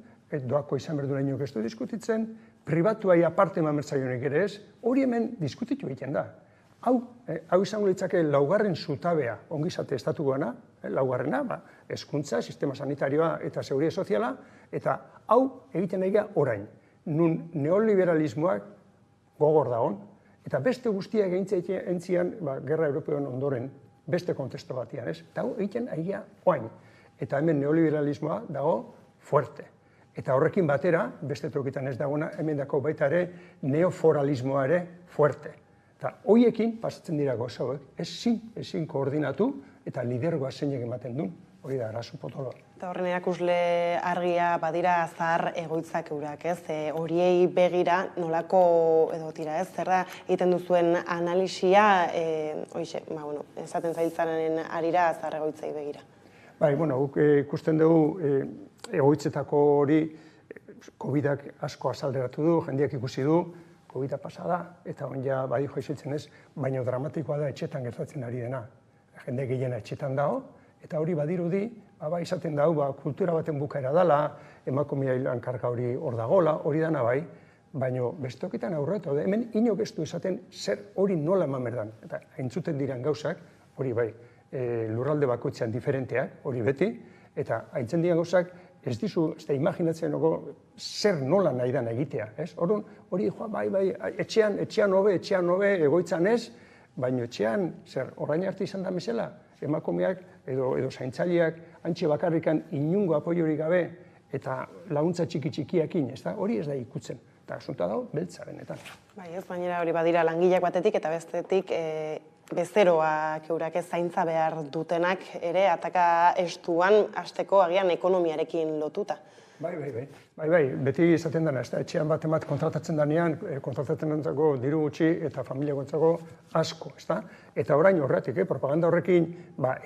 doako izan berdura inok ez du diskutitzen, pribatuai aparte mamertzaionek ere ez, hori hemen diskutitu egiten da. Hau izango litzake laugarren zutabea ongizate estatukoana, laugarrena, hezkuntza, sistema sanitarioa eta seguridade soziala, eta hau egiten egia orain. Nun neoliberalismoak gogor dagoen, eta beste guztiak egintzian Gerra European ondoren beste kontesto batian, ez? Eta hau egiten egia oain. Eta hemen neoliberalismoa dago fuerte. Eta horrekin batera, beste tokitan ez dagoena, hemen dako baita ere neoforalismoa ere fuerte. Eta hoiekin pasatzen dira gozauek, ezin koordinatu eta lidergoa zeinek ematen duen, hori da, arazo potoloa. Eta horren erakusle argia badira zahar egoitzak eurak, ez? Horiei begira nolako edo tira, ez? Zer da egiten duzuen analisia, esaten zaitzaren arira zahar egoitzai begira. Guk ikusten dugu egoitzetako hori COVID-ak asko azalderatu du, jendeak ikusi du, COVID-a pasada, eta onja badi joizitzen ez, baina dramatikoa da etxetan gertatzen ari dena. Jende gehiena etxetan dago, eta hori badirudi, izaten dago, kultura baten bukaera dela, emakumea lankarga hori hor dagola, hori dana bai, baina besteokitan aurretu, hemen inok ez du esaten zer hori nola eman berdan. Eta entzuten diran gauzak, hori bai, lurralde bakoitzean diferenteak, hori beti, eta aintzen diran gauzak, ez dizu, ez da imaginatzen zer nola nahi dan egitea, ez? Hori, etxean hobe, egoitzan ez, baina etxean, orain arte izan da mesela, emakumeak edo zaintzaileak antxe bakarrikan inungo apoiorik gabe eta laguntza txiki-txikiakin, ez da? Hori ez da ikutzen. Eta asunta dago, beltza benetan. Baina hori badira langileak batetik eta bestetik bezeroak eurak ez zaintza behar dutenak ere ataka estuan hasteko agian ekonomiarekin lotuta. Bai, beti izaten dena, etxean bat emat kontratatzen denean, kontratatzen dentzako diru gutxi eta familia gontzako asko, ez da? Eta orain horretik, propaganda horrekin,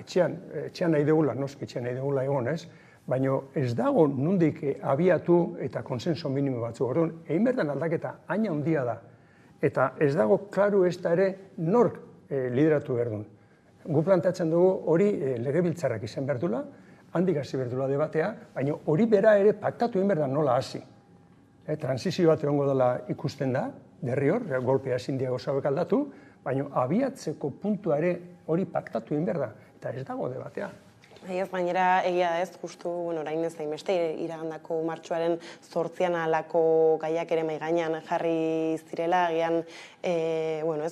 etxean nahi degula, noski etxean nahi degula egon, ez? Baina ez dago nundik abiatu eta konsenso minimo batzu. Orduan, egin berdan aldaketa aina handia da. Eta ez dago klaru ez da ere nork lideratu berdun. Gu plantatzen dugu hori legebiltzarrak izan berdula, handik hasi berdula debatea, baina hori bera ere paktatu egin berdan nola hasi. Transizio bat egongo dela ikusten da, derri hor, golpea ezin diago zabek aldatu, baina abiatzeko puntua ere hori paktatu egin berda, eta ez dago debatea. Gainera egia da ez, justu orain ez hainbeste iragandako martxoaren 8an halako gaiak ere mahai gainean jarri zirela, agian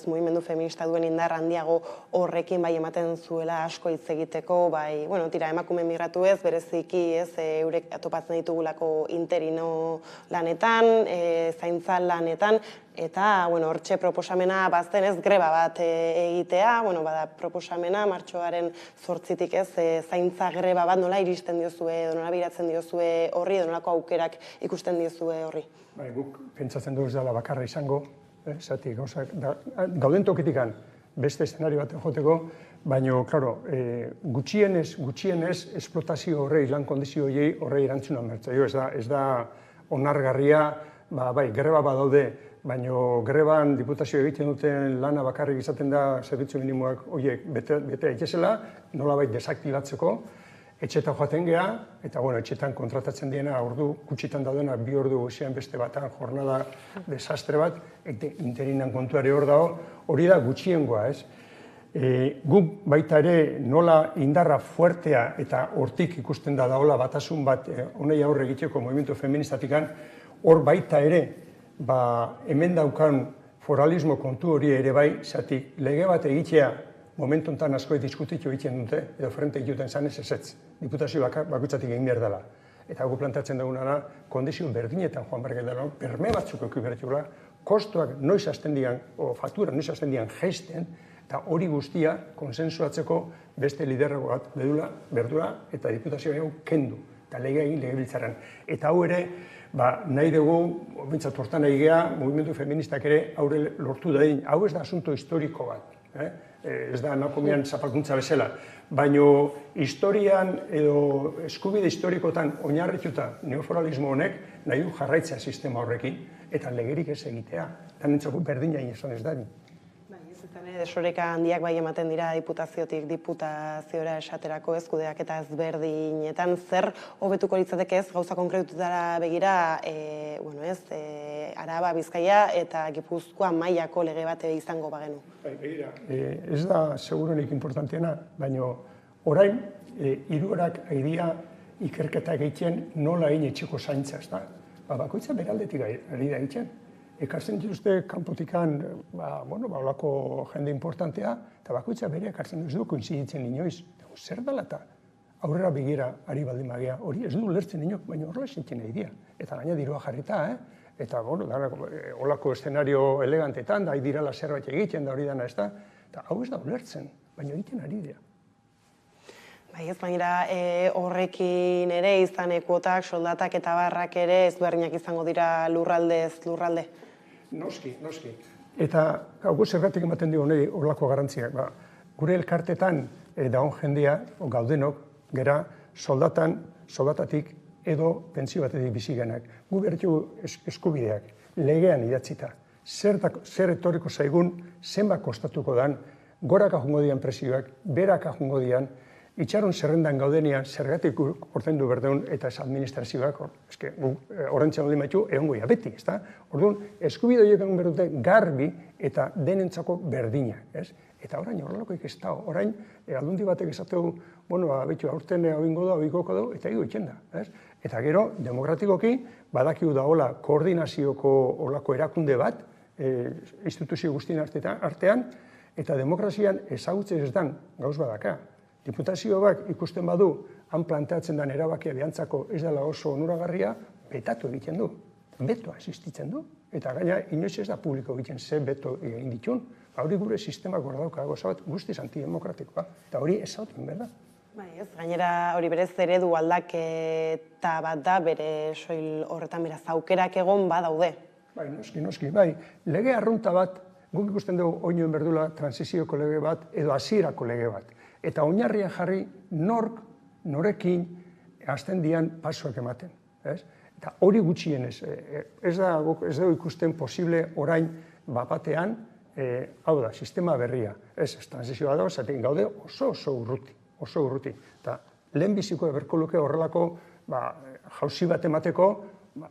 mugimendu feminista duen indar handiago horrekin bai ematen zuela asko hitz egiteko, emakume migratu ez, bereziki ez, eurek atopatzen ditugulako interino lanetan, zaintza lanetan, eta hortxe proposamena bazten ez greba bat egitea, bada proposamena martxoaren 8tik ez, zaintza greba bat nola iristen diozue, nola biratzen diozue horri, edo nolako aukerak ikusten diozue horri. Guk pentsatzen dugu ez dela bakarra izango, gauden tokitikan beste eszenari bat joteko, baina, klaro, gutxienez esplotazio horrei, lan kondizio horrei erantzuna mertzaio, ez da onargarria, greba badaude, baina greban diputazio egiten duten lana bakarrik izaten da zerbitzu minimoak horiek bete daitezela, nolabait desaktibatzeko, etxetan joaten geha, eta etxetan kontratatzen diena ordu gutxitan daudena 2 ordu goizean beste batan jornada desastre bat, eta interinan kontuare hor dago, hori da gutxiengoa, ez? Guk baita ere nola indarra fuertea eta hortik ikusten da daola batasun bat honei aurre egiteko movimentu feministatikan, hor baita ere hemen daukan foralismo kontu hori ere bai, zatik lege bat egitea momentu enten asko diskutitu egiten dute, edo frente egiten zanez ezetz, diputazio bakutzatik egin behar dela. Eta gu plantatzen duguna da, kondizio berdinetan joan behar dela, berme batzuk eki berretula, kostuak noiz hasten dian, o faktura noiz hasten dian geisten, eta hori guztia konsensuatzeko beste liderrago bat berdura eta diputazioa hau kendu, eta lege egin legebiltzarren. Eta hau ere, nahi dugu, bintzat hortan nahi geha, mugimendu feministak ere haure lortu da egin. Hau ez da asunto historiko bat, ez da nakomian zapalkuntza bezala. Baina historian edo eskubide historikotan oinarrituta neoforalismo honek nahi du jarraitzea sistema horrekin eta legerik ez egitea. Danentzako berdina esan ez da. Desoreka handiak bai ematen dira diputaziotik diputaziora esaterako eskudeak eta ezberdinetan zer hobetuko litzateke ez gauza konkretutara begira Araba, Bizkaia eta Gipuzkoa mailako lege bat izango bagenu. Begira, ez da seguruenik importanteena, baina orain hirurak aidia ikerketa egiten nola egin etxeko zaintza, ez da? Bakoitza beraldetik ari da egiten. Ekartzen dituzte kanpotikan olako jende importantea, eta bakoitza bere ekartzen ez du koinziditzen inoiz. Zer dela eta aurrera begira ari baldin magea, hori ez du lertzen ino, baina horrela esintzen nahi dira. Eta gaina dirua jarrita, eta olako eszenario elegantetan, da dirala zerbait egiten da hori dana ez da, eta hau ez da ulertzen, baina egiten ari dira. Bai, ez baina horrekin ere izan kuotak, soldatak eta barrak ere ezberdinak izango dira lurraldez lurralde. Noski. Eta gau zergatik ematen dio nahi horlako garrantzia. Gure elkartetan dagoen jendea, gaudenok, gera soldatatik edo pentsio batetik bizigenak. Gu bertu eskubideak, legean idatzita. Zer etorriko zaigun, zenbat kostatuko dan, goraka jungo dian presioak, beraka jungo dian, itxaron zerrendan gaudenian, zergatik ortendu berdeun eta ez administrazioak, horrentzen hori maitu, egon goia beti, ez da? Orduan, eskubide horiek egon berdute garbi eta denentzako berdina, ez? Eta orain horrelakoik ez da, orain aldundi batek esateu, betu aurten hau ingo da, hau ikoko da, eta higo itxen da, ez? Eta gero, demokratikoki, badakiu da hola koordinazioko olako erakunde bat, instituzio guztien artean, eta demokrazian ezagutzen ez dan gauz badaka. Diputazioak ikusten badu, han planteatzen den erabakia behantzako ez dela oso onuragarria, betatu egiten du. Betoa existitzen du. Eta gaina, inoiz ez da publiko egiten ze beto egin ditun. Hori gure sistemak gordauka gauza bat guztiz antidemokratikoa. Eta hori ez zauten, berda? Gainera hori berez eredu aldaketa bat da, bere soil horretan beraz aukerak egon badaude. Bai, noski. Lege arrunta bat, guk ikusten dugu oinuen berdula transizioko lege bat edo hasierako lege bat. Eta oinarrian jarri norekin hasten dian pasoak ematen. Eta hori gutxienez, ez dugu ikusten posible orain bapatean, hau da, sistema berria. Ez transizioa da, zaten gaude oso urruti. Eta lehenbiziko eberko luke horrelako jauzi bat emateko,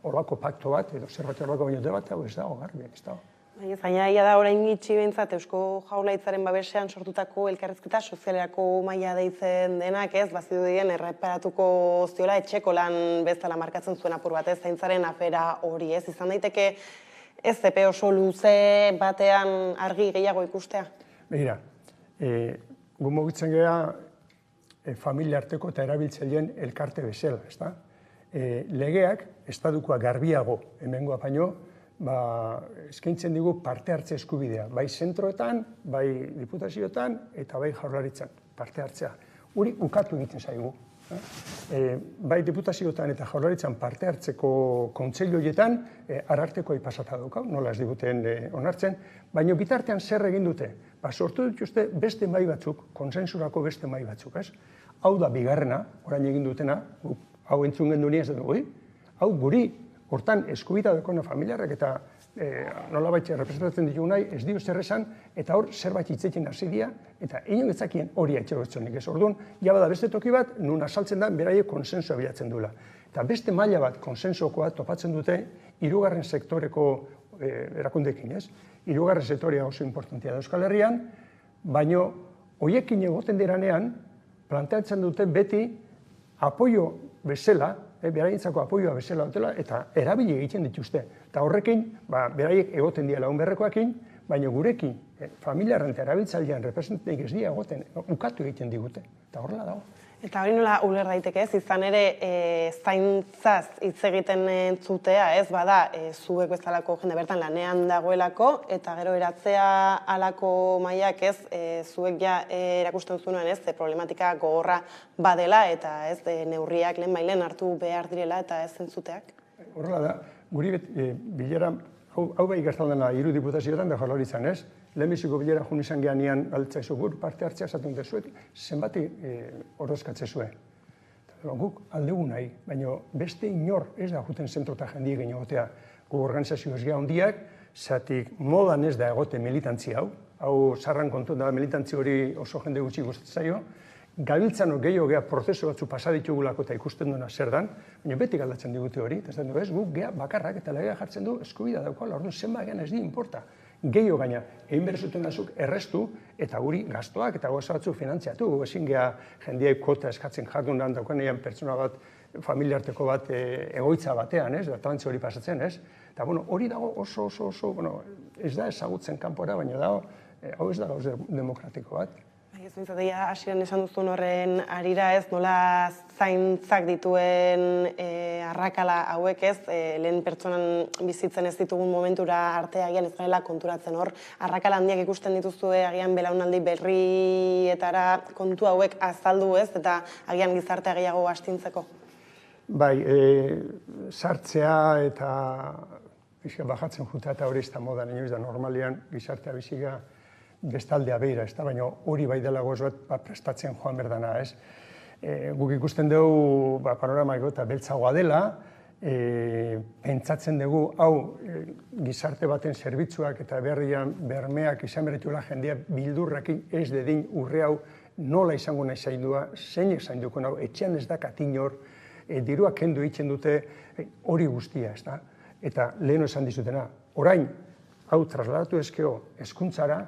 horrelako pakto bat, edo zerbait horrelako baino bat, hau ez dago garbi, ez dago. Baina da orain gitxi behintzat Eusko Jaurlaritzaren babesean sortutako elkarrizketa sozialerako maila deitzen denak, ez, bazidu dien erreparatuko ziola etxeko lan bezala markatzen zuen apur batez, zaintzaren afera hori, ez, izan daiteke ez epe oso luze batean argi gehiago ikustea? Begira, gu mugitzen geha familia arteko eta erabiltzaileen elkarte bezala, ez da? Legeak, estadukoa garbiago hemengoa baino, eskaintzen digu parte hartze eskubidea, bai zentroetan, bai diputazioetan eta bai jaurlaritzan parte hartzea. Hori ukatu egiten zaigu. Bai diputazioetan eta jaurlaritzan parte hartzeko kontseilu horietan arartekoa pasata daukau, nola ez diguten onartzen, baina bitartean zer egin dute? Sortu dituzte beste mai batzuk, konsensurako beste mai batzuk, ez? Hau da bigarrena, orain egin dutena, hau entzun genduni ez dugu, hau guri, hortan eskubita dekona familiarrak eta nolabait representatzen ditugu nahi, ez dio zer esan, eta hor zerbait hitzekin hasi dira, eta inoen etzakien hori etxeroetzonik ez. Orduan, jabada beste toki bat, nun asaltzen da, beraiek konsensua bilatzen duela. Eta beste maila bat konsensuakoa topatzen dute, hirugarren sektoreko erakundekin, ez? Hirugarren sektorea oso importantea da Euskal Herrian, baino hoiekin egoten diranean, planteatzen dute beti apoio bezala, beraientzako apoioa bezala dutela, eta erabili egiten dituzte. Eta horrekin, beraiek egoten dira lagun berrekoakin, baina gurekin, familiarren eta erabiltzailean representanteik ez dira egoten, ukatu egiten digute. Eta horrela dago. Eta hori nola uler daiteke ez, izan ere zaintzaz hitz egiten entzutea, ez bada, zuek bezalako jende bertan lanean dagoelako, eta gero eratzea alako mailak ez, zuek ja erakusten zuen ez, problematika gogorra badela, eta ez, neurriak lehen bailen hartu behar direla, eta ez entzuteak. Horrela da, guri bilera, hau bai gertatu dena hiru diputazioetan da Jaurlaritzan, ez? Lehenbiziko bilera jun izan geanean galtzaizu gur parte hartzea esaten dezuet, zenbati ordezkatzezue. Guk aldegu nahi, baina beste inor ez da juten zentro eta jendiek egotea. Gu organizazio ez geha hondiak, zatik modan ez da egote militantzia hau sarran kontu da militantzi hori oso jende gutxi gustatzen zaio, gabiltzano gehiago geha prozesu batzu pasaditugulako eta ikusten duena zer dan, baina beti galdatzen digute hori, eta ez guk geha bakarrak eta legea jartzen du eskubida daukala, orduan zenba gehan ez di inporta. Gehiago gaina, egin berezuten dazuk errestu eta guri gastoak eta gauza batzu finantziatu. Ezin geha jendeak kota eskatzen jardunan daukanean pertsona bat, familiarteko bat egoitza batean, ez? Da trantze hori pasatzen, ez? Eta hori dago oso, ez da ezagutzen kanpora, baina dago, hau ez da gauz demokratiko bat. Ez bintzatea, hasieran esan duzun horren arira ez, nola zaintzak dituen arrakala hauek ez, lehen pertsonan bizitzen ez ditugun momentura arte agian ez garela konturatzen hor, arrakala handiak ikusten dituzue agian belaunaldi berrietara kontu hauek azaldu ez, eta agian gizartea gehiago astintzeko. Bai, sartzea eta bajatzen juta eta hori ez da modan, inoiz da normalian gizartea biziga bestaldea behira, ez da, baina hori bai dela gozoet prestatzen joan berdana, ez. Guk ikusten dugu panoramako eta beltzagoa dela, pentsatzen dugu hau gizarte baten zerbitzuak eta berrian bermeak izan berretuela jendea bildurrakin ez dedin urre hau nola izango nahi zaindua, zeinek zainduko nahu, etxean ez da katinor, diruak kendu egiten dute hori guztia, ez da. Eta leheno esan dizutena, orain, hau trasladatu ezkeo hezkuntzara,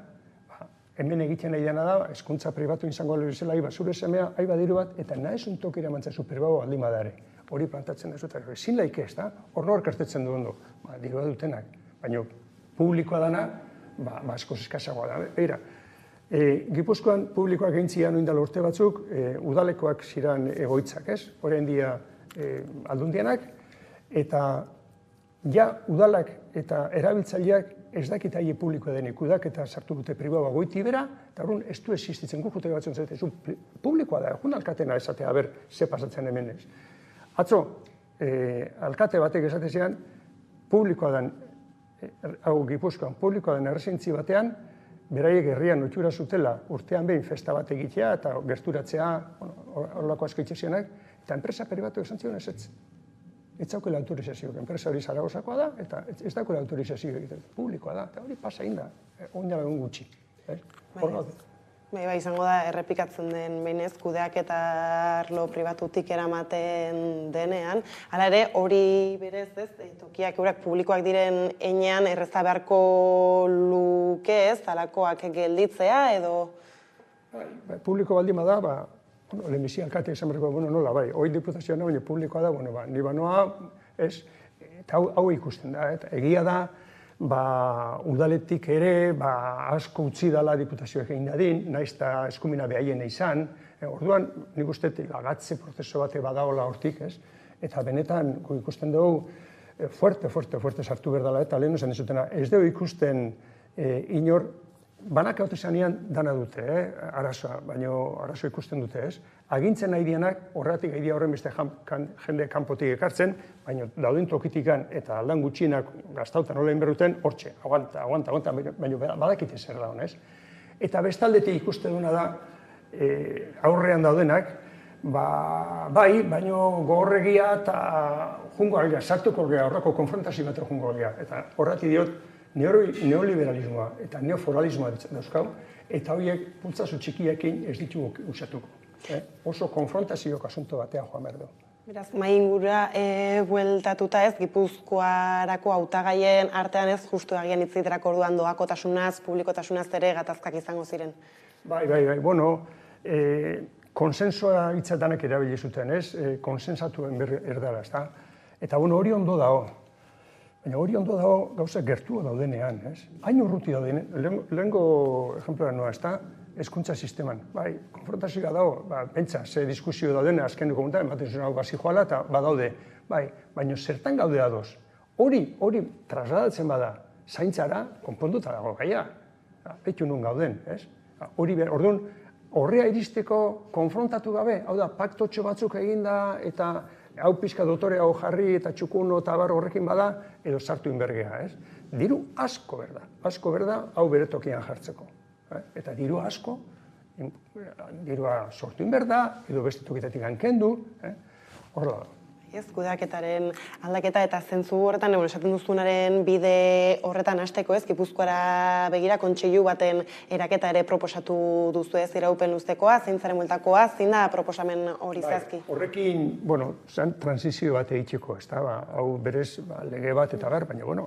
hemen egiten nahi dena da, hezkuntza pribatu izango lehizela, zure semea, aiba diru bat, eta nahizun tokira mantzazu pribatu aldin badare. Hori plantatzen da zutak, ezin laike ez da, hor nor kertetzen du ondo, dirua dutenak, baina publikoa dana, askoz eskazagoa da. Beira, Gipuzkoan publikoak egintzian oindala urte batzuk, udalekoak ziren egoitzak, ez? Horrein dia aldundianak, eta ja udalak eta erabiltzaileak ez dakit aie publikoa denik udak eta sartu dute pribaua goiti bera, eta horren ez du existitzen guk jute batzen zaite, publikoa da, egun alkatena esatea, ber, ze pasatzen hemen ez. Atzo, alkate batek esatezean, publikoa den, hau Gipuzkoan, publikoa den erresentzi batean, beraiek herrian otxura zutela urtean behin festa bat egitea eta gerturatzea, horrelako asko itxezionak, eta enpresa pribatu esan zion ez. Ez daukela autorizazioak, enpresa hori Zaragozakoa da, eta ez daukela autorizazioak egiten, publikoa da, eta hori pasa inda, oinala egun gutxi. Bai, izango da, errepikatzen den behinez, kudeak eta arlo pribatutik eramaten denean. Hala ere, hori berez ez, tokiak eurak publikoak diren enean erreza beharko luke ez, alakoak gelditzea edo... Publiko baldin bada, lehenbizi alkate esan berriko, nola, bai, hori diputazioa da, baina publikoa da, ni banoa, ez, eta hau ikusten da, eta egia da, udaletik ere, asko utzi dela diputazioak egin dadin, nahiz eta eskumina behaien izan, orduan, nik uste, lagatze prozeso bate badaola hortik, ez, eta benetan, ikusten dugu, fuerte sartu berdala, eta lehen esan dizutena, ez dugu ikusten inor, banak hau zanean dana dute, arazoa, baina arazoa ikusten dute, ez? Agintzen nahi dianak, horretik nahi dia horren beste jende kanpotik ekartzen, baina dauden tokitikan eta aldan gutxienak gaztautan nola inberruten, hortxe, aguanta, baina badakite zer da honez. Eta bestaldetik ikusten duena da, aurrean daudenak, bai, baina gogorregia eta jungo algea, sartuko algea, horreko konfrontazio bat jungo algea. Eta horretik diot, neoliberalismoa eta neoforalismoa dauzkau, eta horiek pultzazu txikiekin ez ditugu usatuko. Oso konfrontazioak asunto batean joan behar du. Beraz, mai ingura bueltatuta ez, Gipuzkoarako hautagaien artean ez, justu agian hitziterako orduan doakotasunaz, publikotasunaz ere gatazkak izango ziren. Bai, bueno, konsensua hitzatanak erabili zuten, ez? Konsensatuen erdara, ezta? Eta hori ondo dago. Baina hori ondo dago gauza gertu daudenean, ez? Hain urruti daudenean, lehengo ejemploa noa, ezta? Hezkuntza sisteman, bai, konfrontazioa dago, pentsa, ze diskusio daudene, azken dukomuntan, ematen zuen hau gazi joala, eta badaude, bai, baina zertan gaude ados. Hori trasladatzen bada, zaintzara, konponduta dago gaia. Betu nun gauden, ez? Orduan, horrea iristeko konfrontatu gabe, hau da, paktotxo batzuk eginda, eta hau pixka dotore hau jarri, eta txukuno eta bar horrekin bada, edo sartu inbergea, ez? Diru asko berda, hau bere tokian jartzeko. Eta diru asko, dirua sortu inberda, edo beste tokitatik kendu, horrela da. Ez, kudeaketaren aldaketa eta zentzu horretan, esaten duzunaren bide horretan hasteko, ez, Gipuzkoara begira kontseilu baten eraketa ere proposatu duzu, ez, iraupen luztekoa, zeintzaren bueltakoa, zein da proposamen hori zehazki? Horrekin, zen transizio bat egiteko, ez da, hau berez lege bat eta bar, baina,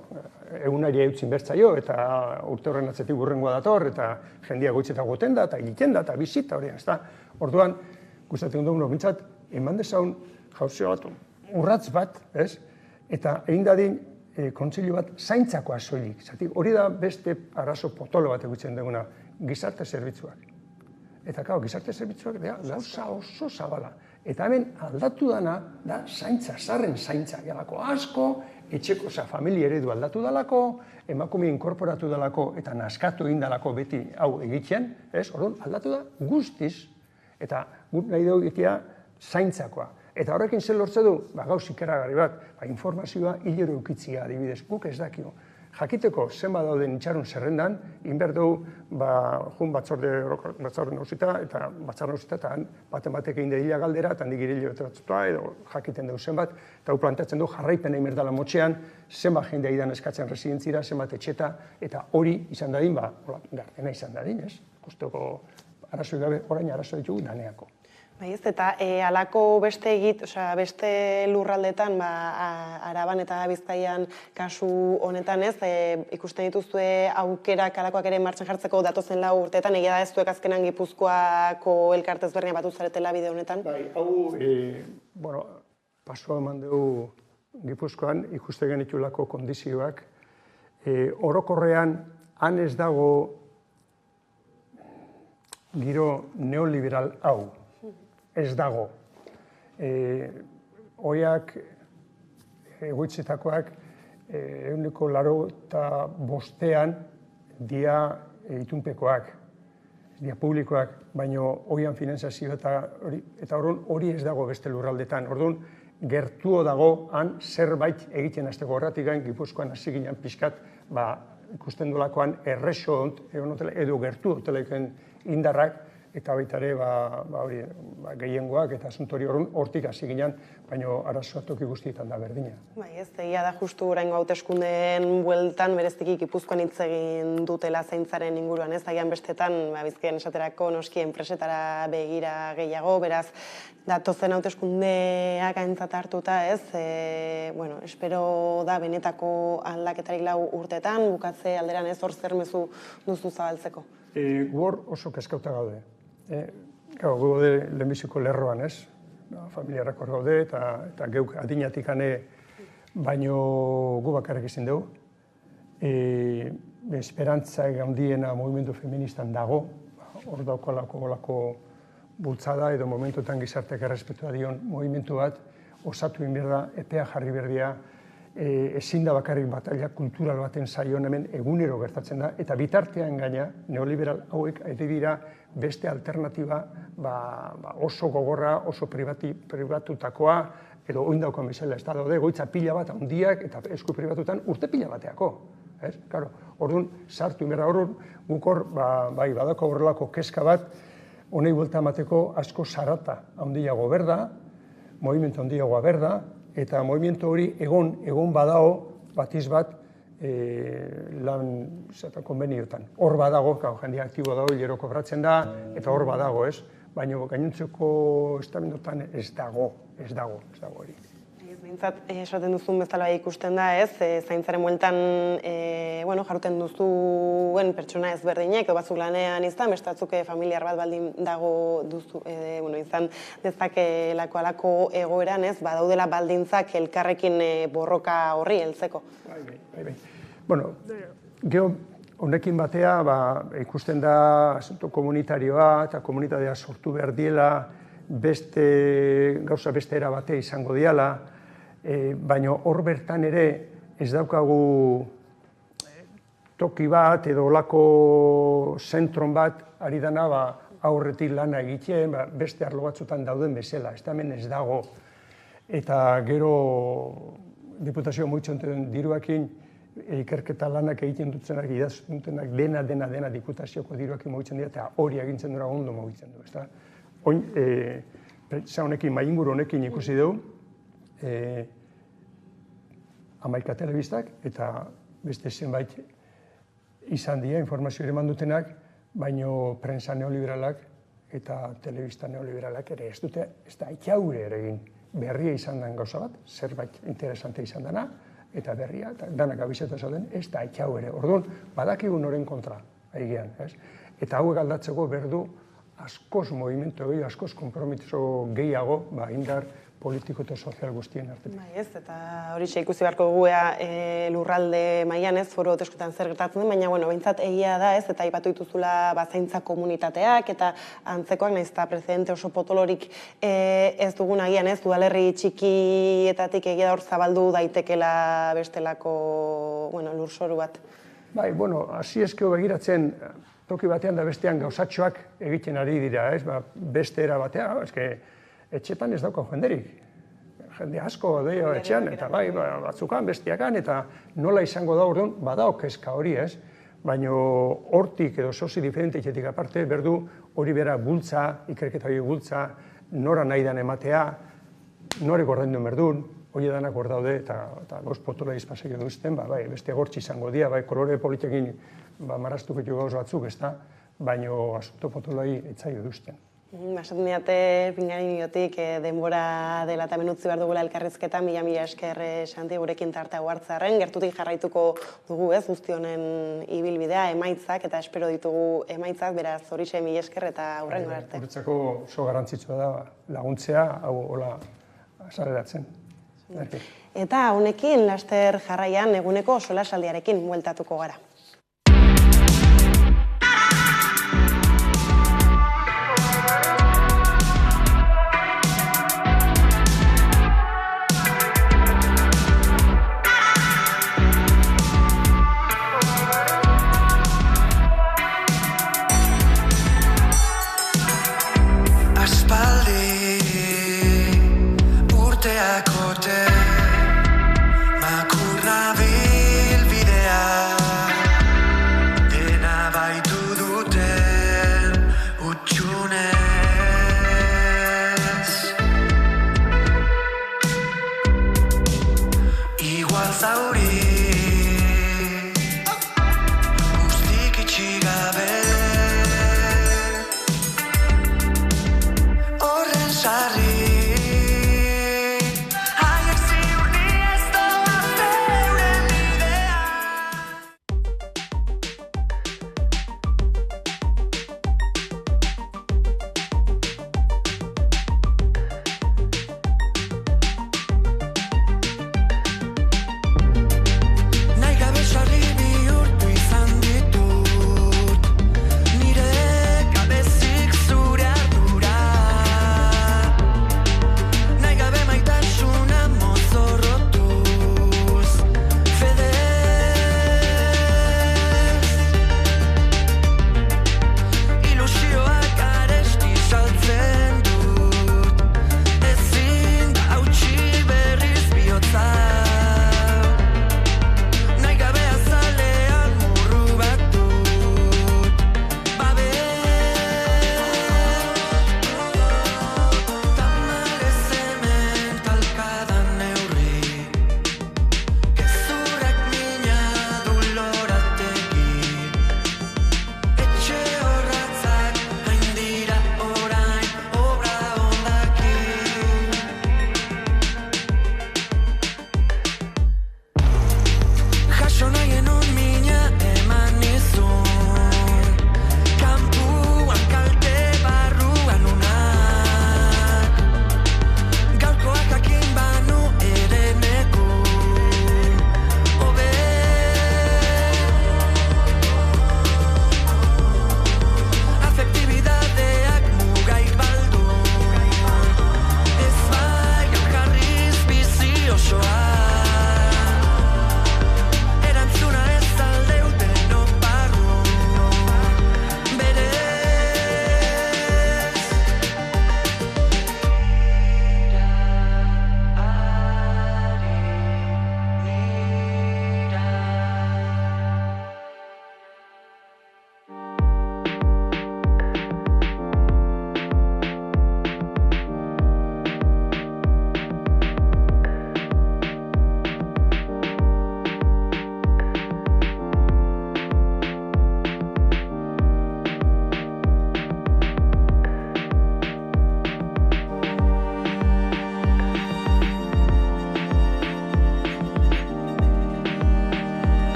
egunari eutzin bertzaio, eta urte horren atzetik burrengoa dator, eta jendia goitzeta goten da, eta egiten da, eta bizita hori, ez da. Orduan, gustatzen dugu, mintzat, eman dezaun jauzio bat, urratz bat, ez? Eta egin dadin kontseilu bat zaintzakoa soilik. Hori da beste arazo potolo bat egutzen duguna, gizarte zerbitzuak. Eta gizarte zerbitzuak gauza oso zabala. Eta hemen aldatu dana da zaintza, zarren zaintza. Galako asko, etxeko familia eredu aldatu dalako, emakume inkorporatu dalako eta naskatu egin dalako beti hau egiten, ez? Orduan aldatu da guztiz. Eta guk nahi dugu egitea zaintzakoa. Eta horrekin zer lortze du, gauz ikeragarri bat, informazioa hilero eukitzia adibidez, guk ez dakio. Jakiteko zenbat dauden itxarun zerrendan, inberdu jun batzorde nausita, eta batzar nausita, eta batek egin da hila galdera, eta handik hile batzutua, edo jakiten dugu zenbat, eta hu plantatzen du jarraipen egin berdala motxean, zenbat jendea idan eskatzen residentzira, zenbat etxeta, eta hori izan dadin, gardena izan dadin, ez? Kosteko arazoi gabe, orain arazoi ditugu daneako. Eta halako beste lurraldetan, Araban eta Bizkaian kasu honetan ez, ikusten dituzue aukerak halakoak ere martxan jartzeko datozen 4 urteetan, egia da ez zuek azkenan Gipuzkoako elkarte ezberdina batu zaretela bide honetan? Hau, pasua eman dugu Gipuzkoan ikuste genitulako kondizioak. Orokorrean, han ez dago giro neoliberal hau. Ez dago. Oiak, egoitzetakoak, 85% dia itunpekoak, dia publikoak, baina oian finanzazio eta hori ez dago beste lurraldetan. Orduan, gertuo dago, han zerbait egiten azteko horretik gain, Gipuzkoan hasi ginen pixkat, ikusten dolakoan erreso edo gertu hoteleken indarrak, eta baita ere gehiengoak eta asuntori hortik hasi ginen, baina arazoa toki guztietan da berdina. Ez, egia da justu oraingo hauteskundeen bueltan bereziki Gipuzkoan hitz egin dutela zaintzaren inguruan, ez, agian bestetan Bizkaian esaterako noski enpresetara begira gehiago, beraz, datozen hauteskundeak aintzat hartuta, ez, espero da benetako aldaketarik 4 urtetan, bukatze alderan ez hor zer mezu duzu zabaltzeko. Gor oso kezkauta gaude. Gaude lehenbiziko lerroan, ez? Familiarrak hor gaude eta geuk adinatik ane baino gu bakarrik ezin dugu. Esperantza handiena movimendu feministan dago, hor daukolako bultzada edo momentuetan gizarteak errespetua dion movimentu bat, osatu inberda, epea jarri berdia, ezin da bakarrik batalla kultural baten zaion hemen egunero gertatzen da, eta bitartean gaina neoliberal hauek ari dira beste alternatiba oso gogorra, oso pribatutakoa, edo oindaukoan bezala ez da daude, goitza pila bat handiak eta esku pribatutan urte pila bateako. Orduan, sartu inberda horren, guk hor, badako horrelako keska bat, honei buelta emateko asko zarata handiago berda, movimentu handiagoa berda, eta movimentu hori egon badao batiz bat lan konbeniotan. Hor badago, jendea aktibo dago, hilero kobratzen da, eta hor badago, ez? Baina gainontzeko estamendotan ez dago hori. Bintzat, esaten duzun bezala ikusten da, ez, zaintzaren mueltan, jaruten duzuen pertsona ezberdinek, edo batzuk lanean izan, bestatzuk familiar bat baldin dago duzu, izan dezakelako alako egoeran, ez, badaudela baldintzak elkarrekin borroka horri heltzeko. Bai. Bueno, geho, honekin batea, ikusten da asunto komunitarioa eta komunitatea sortu behar diela, gauza beste era bate izango diala, baina hor bertan ere ez daukagu toki bat edo olako zentron bat ari dana aurretik lana egiten, beste arlo batzutan dauden bezala, ez da hemen ez dago. Eta gero diputazio muitzonten diruakin ikerketa lanak egiten dutenak, idazten dutenak, dena diputazioko diruakin mugitzen dira, eta hori agintzen dura ondo mugitzen du, ez da? Oin, honekin, mainguru honekin ikusi dugu, 11 telebistak eta beste zenbait izan dira informazio ere mandutenak, baino prensa neoliberalak eta telebista neoliberalak ere ez dute, ez da itxaure ere egin. Berria izan den gauza bat, zerbait interesante izan dena, eta berria, eta danak abizeta zauden, ez da itxaure. Orduan, badakigun horren kontra, egian, ez? Eta hauek aldatzeko berdu, askoz movimentu gehiago, askoz kompromiso gehiago, indar politiko eta sozial guztien artean. Ez, eta hori ikusi beharko dugu lurralde mailan, ez, foru hauteskundeetan zer gertatzen den, baina, behintzat egia da, ez, eta aipatu dituzula zaintza komunitateak, eta antzekoak, nahiz eta prezidente oso potolorik ez dugun agian, ez, udalerri txikietatik egia da hor zabaldu daitekela bestelako, lurzoru bat. Bai, hasi eskeo begiratzen, toki batean da bestean gauzatxoak egiten ari dira, ez? Beste era batean, etxetan ez dauka jenderik. Jende asko deio etxean, eta batzukan, bestiakan, eta nola izango da orduan, badaok kezka hori, ez? Baina hortik edo sozi diferenteetik aparte, berdu hori bera bultza, ikerketa hori bultza, nora nahi dan ematea, nore gordaindu berdun, hori danak hor daude, eta gauz potola izpasek edo uzten, beste gortzi izango dira, kolore politekin marraztuko gauz batzuk, ez da, baina asunto potolai etzaio duzten. Esaten diate, pingarin niotik, denbora dela eta menutzi behar dugula elkarrizketa, mila esker Santi gurekin tartea hartzearren, gertutik jarraituko dugu ez, guzti honen ibilbidea, emaitzak, eta espero ditugu emaitzak, beraz horixe mila esker eta hurrengo arte. Guretzako oso garrantzitsua da laguntzea, hau hola azaleratzen. Eta honekin, laster jarraian eguneko solasaldiarekin bueltatuko gara. Makurra bilbidea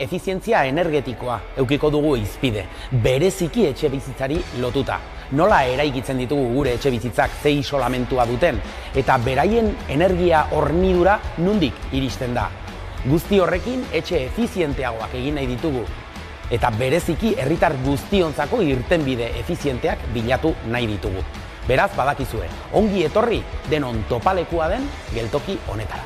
efizientzia energetikoa eukiko dugu hizpide, bereziki etxe bizitzari lotuta. Nola eraikitzen ditugu gure etxe bizitzak ze isolamentua duten, eta beraien energia hornidura nondik iristen da. Guzti horrekin etxe efizienteagoak egin nahi ditugu, eta bereziki herritar guztiontzako irtenbide efizienteak bilatu nahi ditugu. Beraz, badakizue, ongi etorri denon topalekua den geltoki honetara.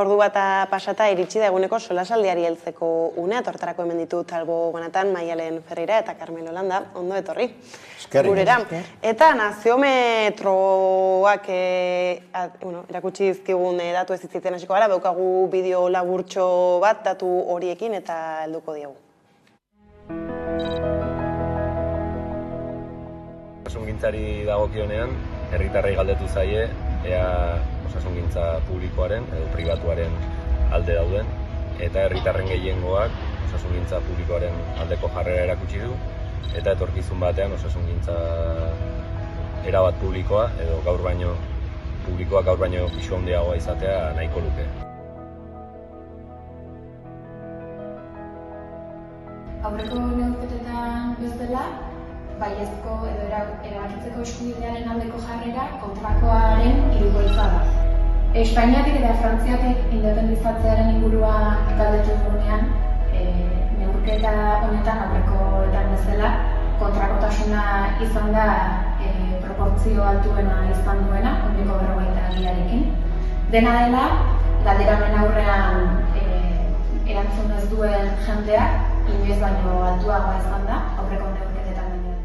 Ordu bata pasata iritsi da eguneko solasaldiari heltzeko unea, tortarako hemen ditut Albo Banatan, Maialen Ferreira eta Carmelo Landa, ondo etorri. Gurera. Eta naziometroak erakutsi dizkigun datu ez hitzitzen hasiko gara, daukagu bideo laburtxo bat datu horiekin eta helduko diegu. Osasungintzari dagokionean, herritarrei galdetu zaie, ea osasungintza publikoaren edo pribatuaren alde dauden, eta herritarren gehiengoak osasungintza publikoaren aldeko jarrera erakutsi du, eta etorkizun batean osasungintza erabat publikoa edo gaur baino pisu handiagoa izatea nahiko luke. Aurreko neurketetan bezala, baiezko edo erabakitzeko eskubidearen aldeko jarrera kontrakoaren hirukoitza da. Espainiatik eta Frantziatik independizatzearen ingurua galdetu dugunean, neurketa honetan aurrekoetan bezala kontrakotasuna izan da proportzio altuena izan duena, 92%. Dena dela, galderamen aurrean erantzun ez duen jendeak inoiz baino altuagoa izan da aurreko neurketetan baino.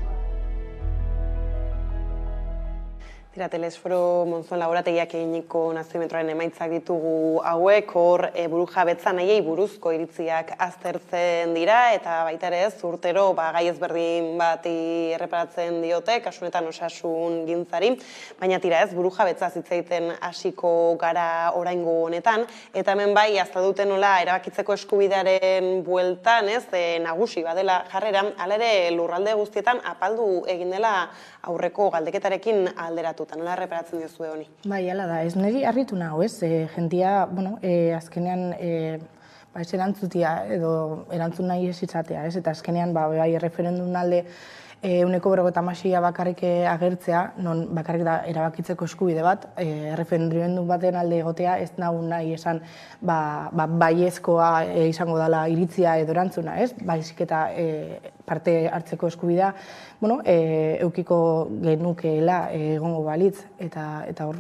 Telesforo Monzon laborategiak eginiko naziometroaren emaitzak ditugu hauek, hor burujabetza nahiei buruzko iritziak aztertzen dira, eta baita ere ez, urtero gai ezberdin bati erreparatzen diote, kasunetan osasun gintzari, baina tira ez, burujabetza zitzaiten hasiko gara oraingo honetan, eta hemen bai, azta duten nola erabakitzeko eskubidearen bueltan, ez, nagusi badela jarrera, hala ere lurralde guztietan apaldu egin dela aurreko galdeketarekin alderatu. Nola erreparatzen diozue honi? Bai, hala da, ez niri harritu nago, ez? Jendia, azkenean ez erantzutia edo erantzun nahi ez itzatea, ez? Eta azkenean, bai, referendun alde 96% bakarrik agertzea, non bakarrik da erabakitzeko eskubide bat, referendun baten alde egotea ez nahu nahi esan baiezkoa izango dela iritzia edo erantzuna, ez? Baizik eta parte hartzeko eskubidea, eukiko genukeela egongo balitz, eta hor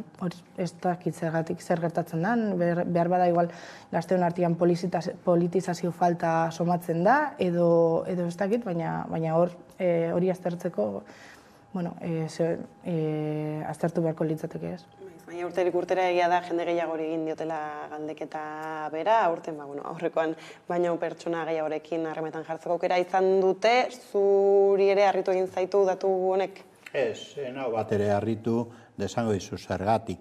ez dakit zergatik zer gertatzen den, behar bada igual gazteon artean politizazio falta somatzen da, edo ez dakit, baina hor hori aztertzeko, aztertu beharko litzateke ez. Baina urterik urtera egia da jende gehiagori egin diotela galdeketa bera, aurten aurrekoan baino pertsona gehiagorekin harremetan jartzeko aukera izan dute, zuri ere harritu egin zaitu datu honek? Ez, nau bat ere harritu desango dizu zergatik.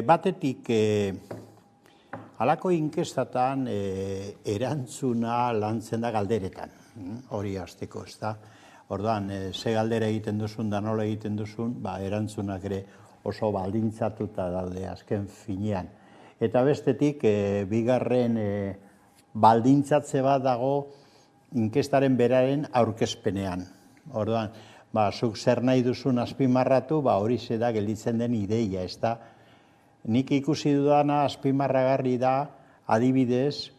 Batetik, halako inkestatan erantzuna lantzen da galderetan, hori hasteko, ez da? Orduan, ze galdera egiten duzun da nola egiten duzun, erantzunak ere oso baldintzatuta daude azken finean. Eta bestetik, bigarren baldintzatze bat dago inkestaren beraren aurkezpenean. Orduan, zuk zer nahi duzun azpimarratu, hori da gelditzen den ideia, ez da? Nik ikusi dudana azpimarragarri da, adibidez,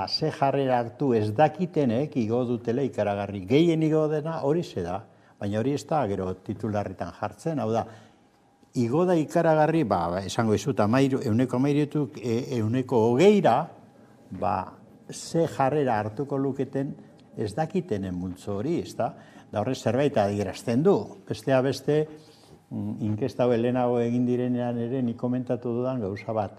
ze jarrera hartu ez dakitenek igo dutela ikaragarri. Gehien igo dena hori da, baina hori ez da gero titularritan jartzen, hau da, igo da ikaragarri, esango izut, 20%, ze jarrera hartuko luketen ez dakitenen multzo hori, ez da? Da horrez zerbait adierazten du. Bestea beste, inkesta hau lehenago egin direnean ere nik komentatu dudan gauza bat.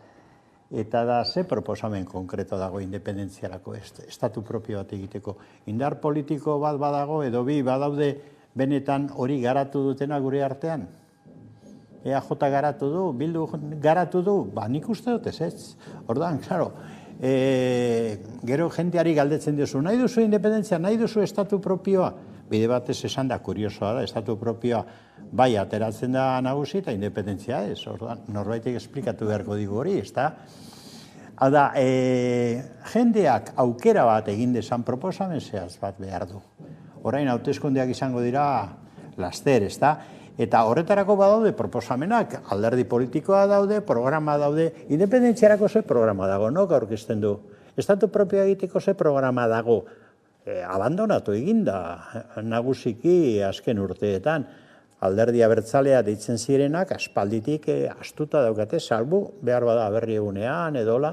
eta da ze proposamen konkreto dago independentziarako, estatu propio bat egiteko. Indar politiko bat badago edo bi badaude benetan hori garatu dutena gure artean? EAJ garatu du, Bildu garatu du, nik uste dut ez. Orduan, klaro, gero jendeari galdetzen duzu, nahi duzu independentzia, nahi duzu estatu propioa? Bide batez esan da, kuriosoa da, estatu propioa bai ateratzen da nagusi eta independentzia ez. Orduan, norbaitek esplikatu beharko digu hori, ez da? Hau da, jendeak aukera bat egin desan proposamen zehaz bat behar du. Orain, hauteskundeak izango dira laster, ez da? Eta horretarako badaude proposamenak, alderdi politikoa daude, programa daude, independentziarako ze programa dago, no? Aurkezten du. Estatu propioa egiteko ze programa dago, abandonatu eginda, nagusiki azken urteetan. Alderdi abertzalea deitzen zirenak, aspalditik astuta daukate, salbu behar bada berri egunean, edola,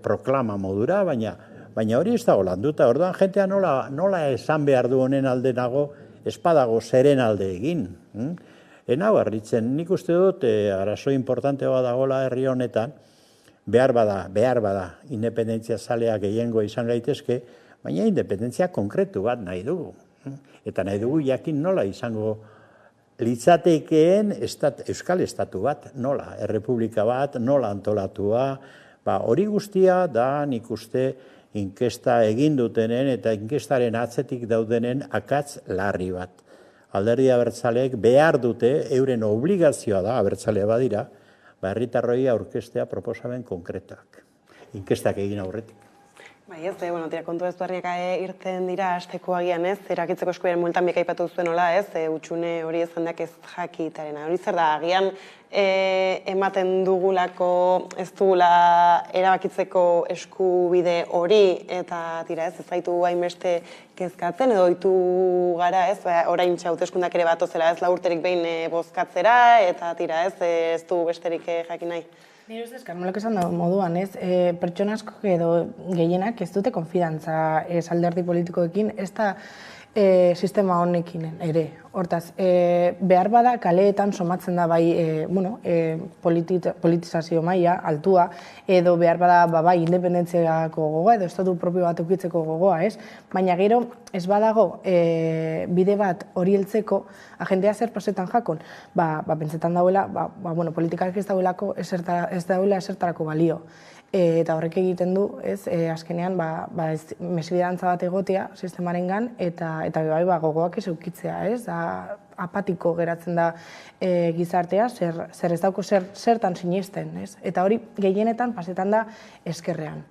proklama modura, baina hori ez dago landuta. Orduan, jentea nola esan behar du honen alde nago, espadago zeren alde egin. Enau harritzen, nik uste dut, arazo importante bat dagoela herri honetan, behar bada, independentzia zaleak gehiengo izan gaitezke, baina independentzia konkretu bat nahi dugu. Eta nahi dugu jakin nola izango litzatekeen euskal estatu bat, nola, errepublika bat, nola antolatua, hori guztia da nik uste inkesta egin dutenen eta inkestaren atzetik daudenen akats larri bat. Alderdi abertzaleek behar dute, euren obligazioa da, abertzalea badira, herritarroi aurkeztea proposamen konkretak. Inkestak egin aurretik. Bai ez, kontu ezberdinak irten dira hasteko agian ez, erakitzeko eskubideen multan bik aipatu zuen hola ez, utxune hori ezandak ez jakitarena. Hori zer da, agian ematen dugulako ez dugula erabakitzeko eskubide hori eta tira ez zaitu hainbeste kezkatzen edo ditu gara ez, orain hauteskundak ere batozela ez 4 urterik behin bozkatzera eta tira ez du besterik jakin nahi. Nire ustez, Karmelok esan da moduan, ez, pertsona asko edo gehienak ez dute konfidantza alderdi politikoekin, ez da sistema honekin ere. Hortaz, behar bada kaleetan somatzen da bai politizazio maila, altua, edo behar bada bai independentziako gogoa, edo estatu propio bat eukitzeko gogoa, ez? Baina gero, ez badago bide bat hori heltzeko, agentea zer pasetan jakon, pentsetan dauela, politikak ez dauelako, ez dauela esertarako balio. Eta horrek egiten du, azkenean, mesbidantza bat egotea sistemarengan eta gogoak ez eukitzea, ez? Apatiko geratzen da gizartea, zer ez dauko zertan sinisten, ez? Eta hori gehienetan pasetan da eskerrean.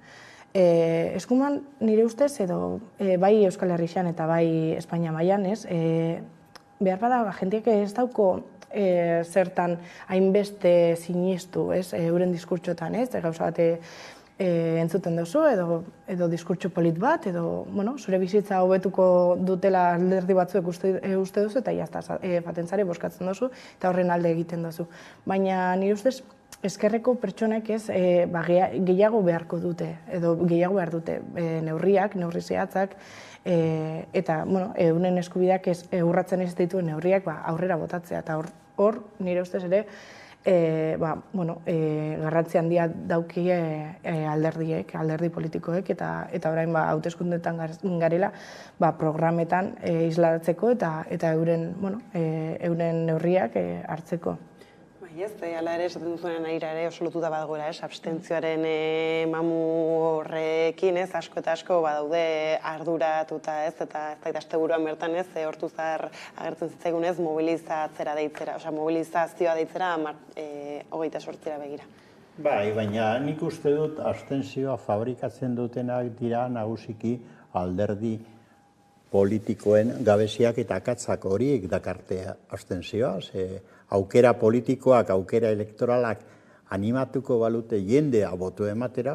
Eskuman nire ustez, edo bai Euskal Herrixan eta bai Espainia mailan, ez? Behar bada, jenteak ez dauko zertan hainbeste sinistu, euren diskurtsotan, gauza bat entzuten duzu, edo diskurtso polit bat, edo zure bizitza hobetuko dutela alderdi batzuek uste duzu, eta jazta, patentzare boskatzen duzu, eta horren alde egiten duzu. Baina nire ustez, ezkerreko pertsonek gehiago beharko dute, edo gehiago behar dute neurriak, neurri zehatzak, eta euren eskubideak urratzen ez dituen neurriak aurrera botatzea, eta hor nire ustez ere garrantzi handia daukie alderdiek, alderdi politikoek, eta orain hauteskundeetan garela programetan islatzeko eta euren neurriak hartzeko. Ez, ala ere, esaten duzuenen ahira ere oso lotuta badagoela, abstentzioaren mamu horrekin, asko eta asko badaude arduratuta, eta asteburuan bertan, hortuzar agertzen zitzaigun mobilizatzera deitzera, mobilizazioa deitzera 28 begira. Bai, baina nik uste dut abstentzioa fabrikatzen dutenak dira nagusiki alderdi politikoen gabeziak eta akatzak horiek dakartea abstentzioa, aukera politikoak, aukera elektoralak animatuko balute jendea botu ematera,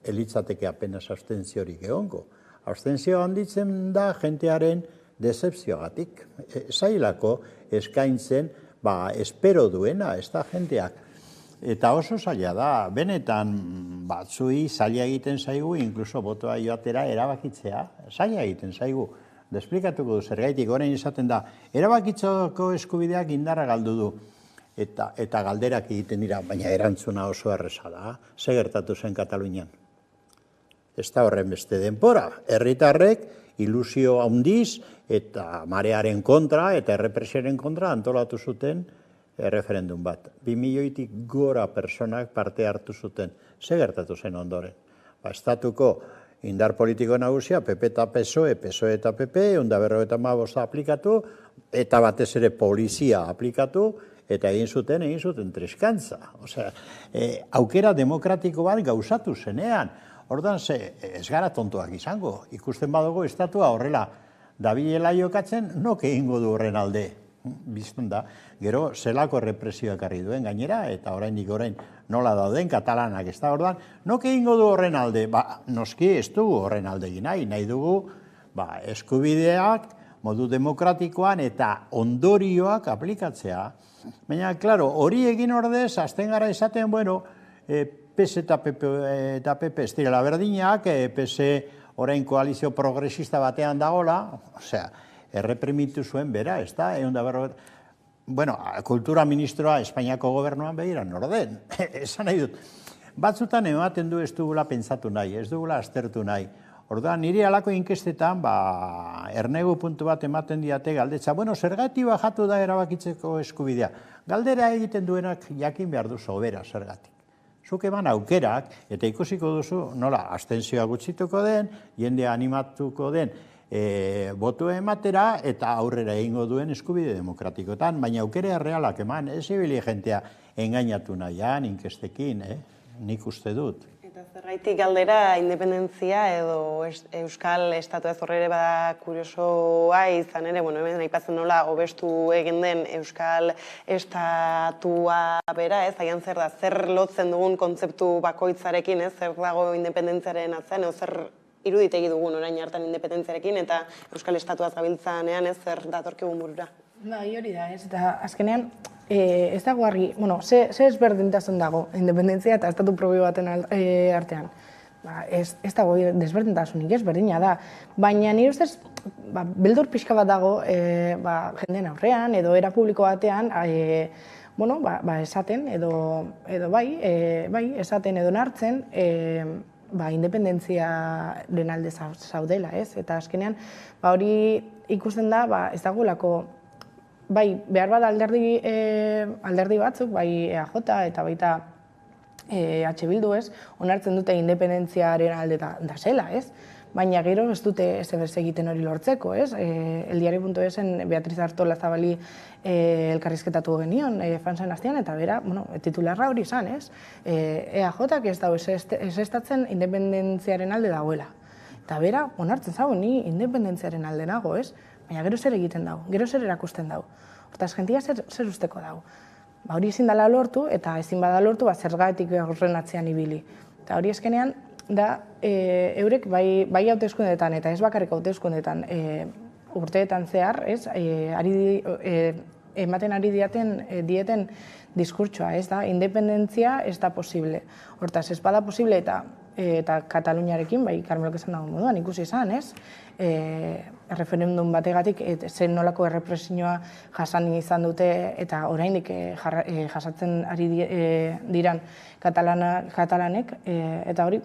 elitzateke apenas abstentziorik egongo. Abstentzioa handitzen da jentearen decepzioagatik. Zailako eskaintzen, espero duena, ez da jenteak. Eta oso zaila da, benetan batzui zaila egiten zaigu, inkluso botoa joatera erabakitzea, zaila egiten zaigu. Desplikatuko du zergaitik, orain izaten da, erabakitzeko eskubideak indarra galdu du. eta galderak egiten dira, baina erantzuna oso erresa da. Ze gertatu zen Katalunian? Ez da horren beste denpora. Herritarrek ilusio handiz eta marearen kontra eta errepresioaren kontra antolatu zuten referendum bat. 2 milioitik gora personak parte hartu zuten. Ze gertatu zen ondoren? Estatuko indar politiko nagusia, PP eta PSOE, PSOE eta PP, 155 aplikatu, eta batez ere polizia aplikatu, eta egin zuten triskantza. Osea, aukera demokratiko bat gauzatu zenean. Ordan ez gara tontoak izango. Ikusten badugu estatua horrela dabilela jokatzen, nok egingo du horren alde. Bizten da, gero zelako represioak arri duen gainera, eta oraindik orain nola dauden katalanak, ez da ordan, nok egingo du horren alde? Noski ez dugu horren alde egin nahi dugu eskubideak modu demokratikoan eta ondorioak aplikatzea. Baina, klaro, hori egin ordez, azten gara esaten, bueno, PS eta PP ez direla berdinak, PS orain koalizio progresista batean dagoela, osea, erreprimitu zuen bera, ez da, bueno, kultura ministroa Espainiako gobernuan behira norden, esan nahi dut. Batzutan ematen du ez dugula pentsatu nahi, ez dugula aztertu nahi. Orduan, niri alako inkestetan, ernegu puntu bat ematen diate galdetza, bueno, zergatik bajatu da erabakitzeko eskubidea. Galdera egiten duenak jakin behar du sobera zergatik. Zuk eman aukerak, eta ikusiko duzu, nola, abstentzioa gutxituko den, jendea animatuko den, botu ematera eta aurrera egingo duen eskubide demokratikotan, baina aukera realak eman, ez ibili jentea engainatu nahian, inkestekin, nik uste dut. Eta zergaitik galdera independentzia edo Euskal Estatua ez horre ere bada kuriosoa izan ere, bueno, hemen aipatzen nola hobestu egin den Euskal Estatua bera, ez, agian zer da, zer lotzen dugun kontzeptu bakoitzarekin, ez, zer dago independentziaren atzean, edo zer iruditegi dugun orain hartan independentziarekin eta Euskal Estatuaz gabiltzanean ez zer datorkigun burura. Hori da, ez, eta azkenean ez dago argi, bueno, ze ezberdintasun dago independentzia eta estatu propio baten artean. Ez dago desberdintasunik, ez berdina da, baina nire ustez beldur pixka bat dago jenden aurrean edo era publiko batean esaten edo bai esaten edo nartzen independentziaren alde zaudela, ez? Eta azkenean, hori ikusten da, ez dagoelako, behar bat alderdi batzuk, EAJ eta baita Bildu, ez? Onartzen dute independentziaren alde da zela, ez? Baina gero ez dute ezer egiten hori lortzeko, ez? Eldiari.esen Beatriz Artolazabali elkarrizketatu genion fanzen astean, eta bera, titularra hori izan, ez? EAJak ez dago esestatzen independentziaren alde dagoela. Eta bera, onartzen zago, ni independentziaren alde nago, ez? Baina gero zer egiten dago, gero zer erakusten dago. Hortaz, jentia zer usteko dago. Hori ezin dela lortu, eta ezin bada lortu, zergatik horren atzean ibili. Eta hori eskenean, da, eurek bai hauteskundetan eta ez bakarrik hauteskundetan urteetan zehar, ez, ematen ari dieten diskurtsoa, ez da, independentzia ez da posible. Hortaz, ez bada posible eta Kataluniarekin, Carmelok esan dago moduan, ikusi izan, ez, referendum bategatik zen nolako errepresioa jasan izan dute eta oraindik jasatzen ari diran katalanek, eta hori,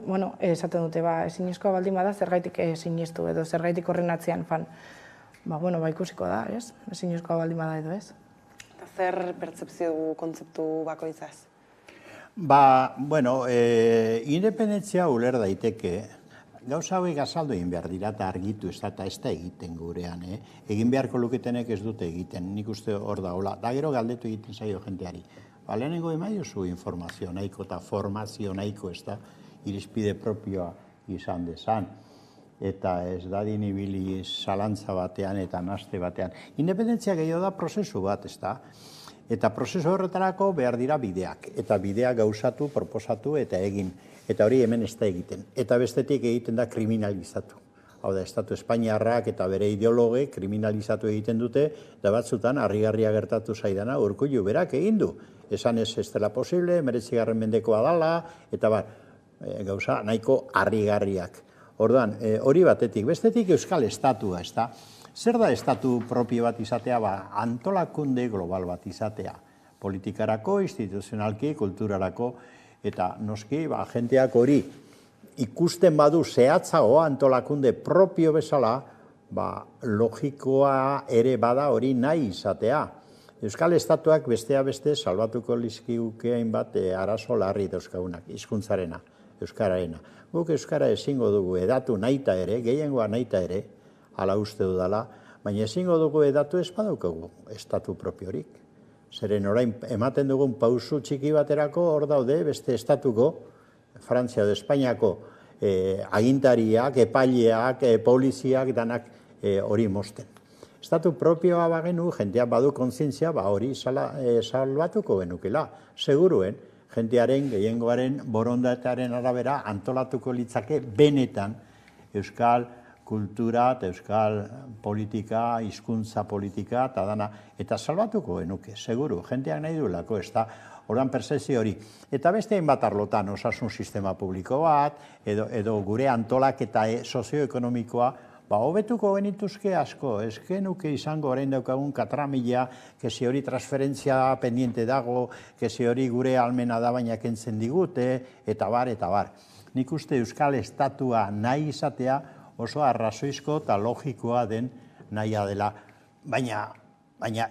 esaten dute, ezinezkoa baldin bada zergaitik sinestu edo zergaitik horren atzean fan. Ikusiko da, ez? Ezinezkoa baldin bada edo ez. Eta zer pertzepzio du kontzeptu bakoitzaz? Independentzia uler daiteke, gauza hauek azaldu egin behar dira eta argitu ez da egiten gurean. Egin beharko luketenek ez dute egiten, nik uste hor da hola. Da gero galdetu egiten zaio jenteari. Lehenengo emaiozu informazio nahiko eta formazio nahiko ez da irizpide propioa izan dezan. Eta ez dadin ibili zalantza batean eta naste batean. Independentzia gehiago da prozesu bat, ez da? Eta prozesu horretarako behar dira bideak. Eta bideak gauzatu, proposatu eta egin. Eta hori hemen ez da egiten. Eta bestetik egiten da kriminalizatu. Hau da, Estatu Espainiarrak eta bere ideologe kriminalizatu egiten dute, da batzutan harrigarria gertatu zaidana Urkullu berak egin du. Esan ez dela posible, 19. mendekoa dala, eta gauza nahiko harrigarriak. Orduan, hori batetik, bestetik Euskal Estatua, ez da? Zer da estatu propio bat izatea, antolakunde global bat izatea? Politikarako, instituzionalki, kulturarako, eta noski, jenteak hori ikusten badu zehatzago antolakunde propio bezala, logikoa ere bada hori nahi izatea. Euskal Estatuak bestea beste salbatuko lizkiguke hainbat arazo larri dauzkagunak, hizkuntzarena, euskararena. Guk euskara ezingo dugu edatu nahita ere, gehiengoa nahita ere, hala uste dudala, baina ezingo dugu edatu ez badaukagu estatu propiorik. Zeren orain ematen dugun pausu txiki baterako hor daude beste estatuko, Frantzia edo Espainiako agintariak, epaileak, poliziak, danak hori mosten. Estatu propioa bagenu, jenteak badu kontzientzia, hori salbatuko genukela. Seguruen, jentearen, gehiengoaren, borondatearen arabera antolatuko litzake benetan euskal kultura eta euskal politika, hizkuntza politika, eta dana, eta salbatuko genuke, seguru, jenteak nahi duelako, ez da, oran percepzio hori. Eta beste hainbat arlotan, osasun sistema publiko bat, edo gure antolaketa sozioekonomikoa, hobetuko genituzke asko, ez genuke izango orain daukagun katramila, kezi hori transferentzia pendiente dago, kezi hori gure almena da baina kentzen digute, eta bar. Nik uste Euskal Estatua nahi izatea oso arrazoizko eta logikoa den nahia dela. Baina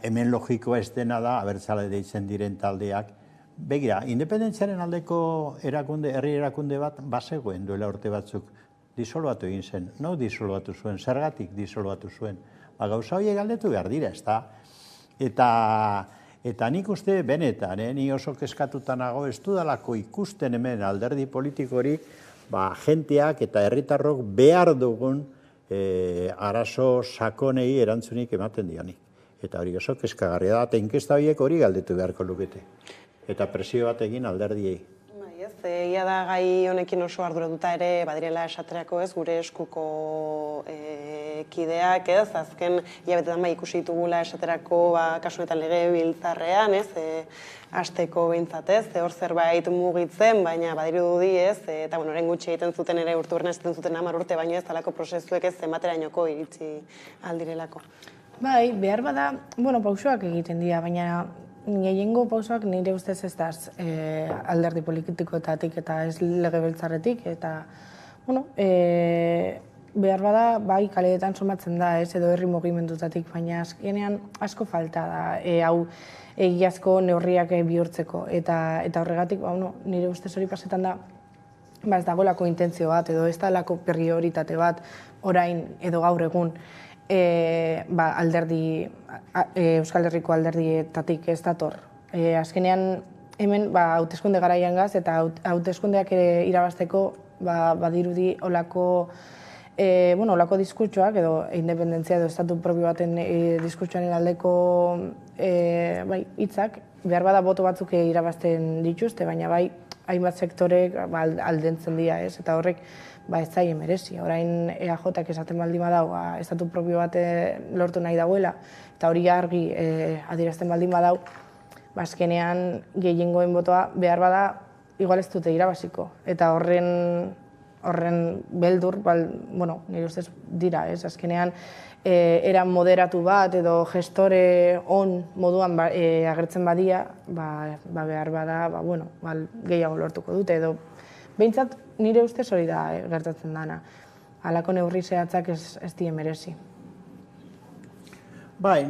hemen logikoa ez dena da, abertzale deitzen diren taldeak. Begira, independentziaren aldeko herri erakunde bat bazegoen duela urte batzuk. Disolbatu egin zen. No disolbatu zuen, zergatik disolbatu zuen. Gauza horiek galdetu behar dira, ez da? Eta nik uste benetan, ni oso keskatuta nago, ez dudalako ikusten hemen alderdi politikorik, jenteak eta herritarrok behar dugun arazo sakonei erantzunik ematen dionik. Eta hori oso keskagarria da, eta inkesta horiek hori galdetu beharko lukete. Eta presio bat egin alderdiei. Ia da gai honekin oso arduratuta ere, badirela esaterako ez, gure eskuko kideak ez, azken hilabetetan ikusi ditugula esaterako kasunetan legebiltzarrean ez, hasteko behintzat ez, hor zerbait mugitzen, baina badirudi ez, eta orain gutxi egiten zuten ere urturren egiten zuten 10 urte, baino ez talako prozesuek ez zenbaterainoko iritsi aldirelako. Bai, behar bada, pausoak egiten dira, baina gehiengo pausoak nire ustez ez da alderdi politikoetatik eta ez legebiltzarretik, eta behar bada bai kaleetan somatzen da ez edo herri mugimendutatik, baina azkenean asko falta da hau egiazko neurriak bihurtzeko, eta horregatik nire ustez hori pasetan da ez dagoelako intentzio bat edo ez dalako prioritate bat orain edo gaur egun Euskal Herriko alderdietatik ez dator. Azkenean hemen hauteskunde garaian gaz eta hauteskundeak irabazteko badirudi olako diskurtsoak edo independentzia edo estatu propio baten diskurtsoaren aldeko hitzak behar bada boto batzuk irabazten dituzte, baina bai hainbat sektorek aldentzen dira ez, eta horrek ez zaie merezi. Orain EAJak esaten baldin badau, estatu propio bat lortu nahi dagoela, eta hori argi adierazten baldin badau, azkenean gehiengoen botoa behar bada igual ez dute irabaziko. Eta horren beldur, nire ustez dira, ez? Azkenean era moderatu bat edo gestore on moduan agertzen badia, behar bada gehiago lortuko dute edo behintzat nire ustez hori da gertatzen dana. Halako neurri zehatzak ez die merezi.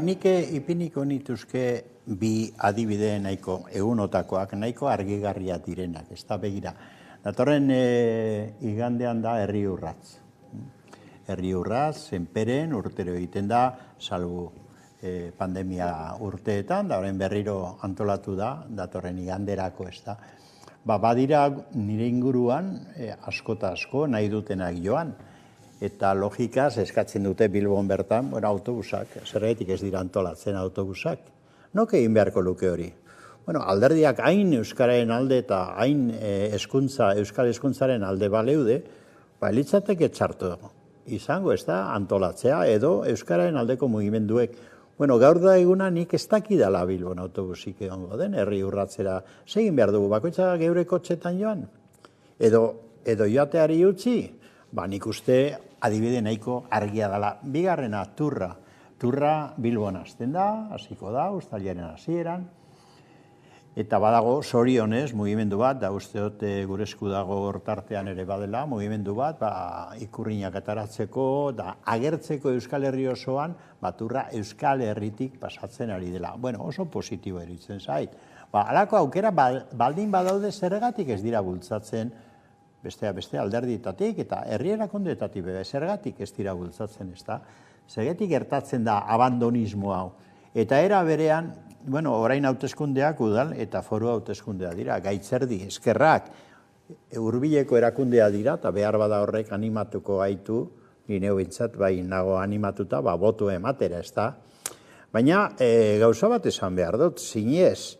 Nik ipiniko nituzke bi adibide nahiko egunotakoak, nahiko argigarria direnak, ez da begira. Datorren igandean da herri urratz. Herri urratz, zenperen urtero egiten da, salbu pandemia urteetan, da horren berriro antolatu da, datorren iganderako ez da. Badira nire inguruan asko eta asko nahi dutenak joan. Eta logikaz eskatzen dute Bilbon bertan, autobusak, zergatik ez dira antolatzen autobusak. Nok egin beharko luke hori? Alderdiak hain euskararen alde eta hain euskal hezkuntzaren alde baleude, litzateke txarto izango ez da antolatzea edo euskararen aldeko mugimenduek. Gaur da eguna nik ez dakidala Bilbon autobusik egongo den, herri urratzera segin behar dugu, bakoitza geure kotxetan joan. Edo joateari utzi, nik uste adibide nahiko argia dela. Bigarrena, Turra. Turra Bilbon hasten da, hasiko da, uztailaren hasieran. Eta badago, zorionez, mugimendu bat, da uste dut gure esku dago hortartean ere badela, mugimendu bat, ikurriñak ataratzeko, da agertzeko Euskal Herri osoan, baturra Euskal Herritik pasatzen ari dela. Bueno, oso positibo eritzen zait. Halako aukera baldin badaude zergatik ez dira bultzatzen beste alderdietatik eta herri erakundeetatik zergatik ez dira bultzatzen, ez da? Zergatik gertatzen da abandonismo hau. Eta era berean, orain hauteskundeak udal eta foru hauteskundea dira, gaitzerdi, eskerrak, hurbileko erakundea dira, eta behar bada horrek animatuko gaitu, nire bintzat bai nago animatuta, botu ematera, ez da? Baina gauza bat esan behar dut, zinez,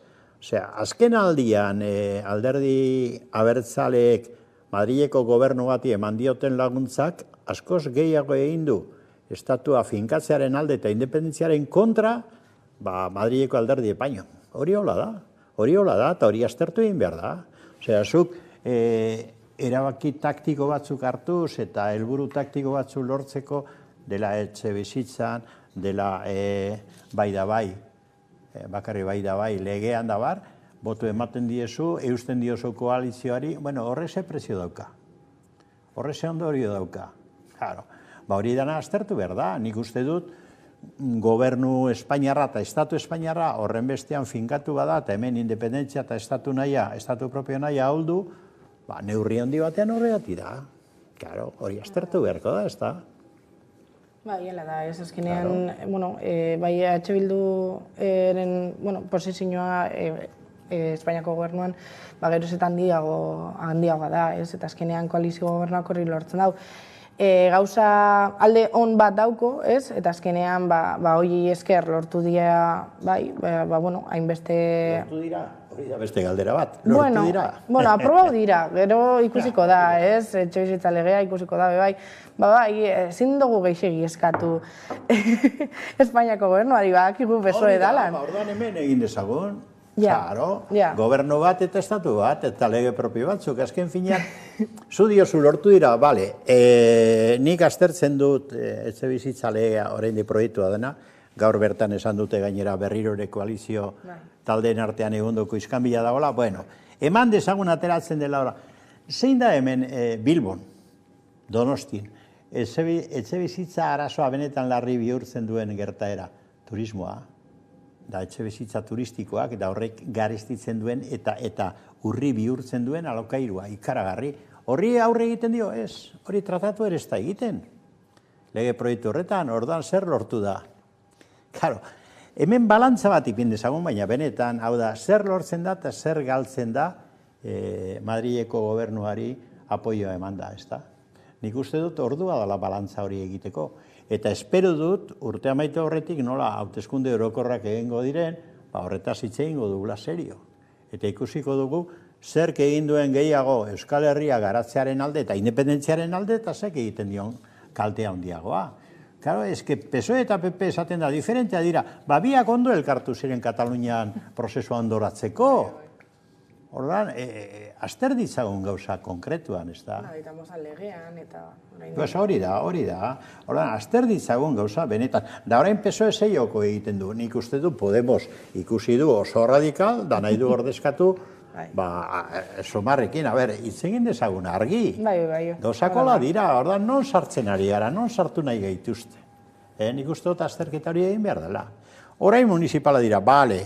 azken aldian alderdi abertzaleek Madrileko gobernu bati eman dioten laguntzak askoz gehiago egin du estatua finkatzearen alde eta independentziaren kontra Madrileko alderdi baino. Hori hola da, eta hori aztertu egin behar da. Zuk erabaki taktiko batzuk hartuz eta helburu taktiko batzuk lortzeko dela etxe bizitzan, dela bai da bai, bakarri bai da bai, legean da bar, botu ematen diezu, eusten diozu koalizioari, horre ze prezio dauka. Horre ze ondorio dauka. Hori dana aztertu behar da, nik uste dut, gobernu Espainiarra eta estatu Espainiarra horren bestean finkatu bada, eta hemen independentzia eta estatu nahia, estatu propio nahia ahuldu, neurri handi batean horregati da. Hori aztertu beharko da, ez da? Hiela da, ez azkenean, bai EH Bilduren posizioa Espainiako gobernuan geroz eta handiagoa da, ez? Eta azkenean koalizio gobernuak horri lortzen dau. Gauza alde on bat dauko, ez? Eta azkenean, hori esker lortu dira, hainbeste... Lortu dira? Hori da beste galdera bat. Lortu dira? Aprobau dira, gero ikusiko da, ez? Etxebizitza legea ikusiko da, ezin dugu gehiegi eskatu Espainiako gobernuari, badakigu PSOE dalan. Orduan hemen egin dezagun. Gobernu bat eta estatu bat, eta lege propio batzuk, azken finean, zu diozu lortu dira, nik aztertzen dut etxe bizitza legea oraindik proiektua dena, gaur bertan esan dute gainera berrirore koalizio taldeen artean egondoko iskanbila dagoela, eman dezagun ateratzen dela, zein da hemen Bilbon, Donostin, etxe bizitza arazoa benetan larri bihurtzen duen gertaera, turismoa, da etxe bizitza turistikoak, eta horrek garestitzen duen eta urri bihurtzen duen alokairua, ikaragarri. Horri aurre egiten dio, ez, hori tratatu ere ez da egiten. Lege proiektu horretan, orduan zer lortu da. Hemen balantza bat ipin dezagun, baina benetan, hau da, zer lortzen da eta zer galtzen da Madrileko gobernuari apoioa eman da, ez da. Nik uste dut ordua dela balantza hori egiteko. Eta espero dut, urte amaitu horretik nola hauteskunde orokorrak egingo diren, horretaz hitz egingo dugula serio. Eta ikusiko dugu, zerk egin duen gehiago Euskal Herria garatzearen alde eta independentziaren alde, eta zek egiten dion kaltea handiagoa. Claro, PSOE eta PP esaten da, diferentea dira, biak ondo elkartu ziren Katalunian prozesua ondoratzeko. Orduan, azter ditzagun gauza konkretuan, ez da? Eta mozal legean, eta... Hori da. Orduan, azter ditzagun gauza benetan. Da orain PSOE zeioko egiten du. Nik uste du Podemos ikusi du oso radikal, da nahi du ordezkatu, somarrekin, hitz egin dezagun argi. Gauzakola dira, orduan non sartzen ari gara, non sartu nahi gaituzte. Nik uste dut azterketa hori egin behar dela. Orain municipala dira, bale.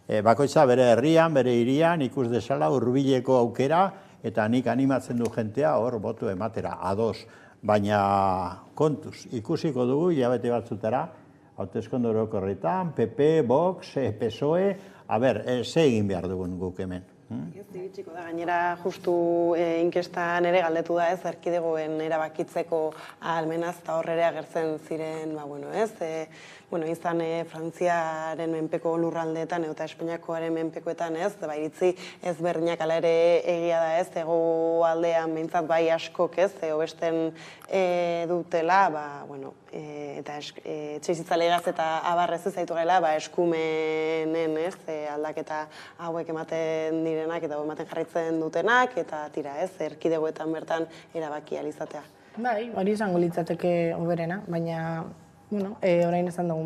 Bakoitza bere herrian, bere hirian, ikus desala hurbileko aukera, eta nik animatzen du jentea hor botu ematera, ados. Baina kontuz, ikusiko dugu, hilabete batzutara, hauteskunde orokorretan, PP, Vox, PSOE, ze egin behar dugun guk hemen. Iritsiko da, gainera justu inkestan ere galdetu da, erkidegoen erabakitzeko ahalmenaz eta horrere agertzen ziren, izan Frantziaren menpeko lurraldeetan eta Espainiakoaren menpekoetan iritzi ezberdinak ala ere egia da hegoaldean behintzat bai askok hobesten dutela, eta etxebizitza legaz eta abarrez ez zaitu gela eskumenen aldaketa hauek ematen direnak eta ematen jarraitzen dutenak eta tira erkidegoetan bertan erabaki alizatea. Hori izango litzateke hoberena, baina orain esan dugu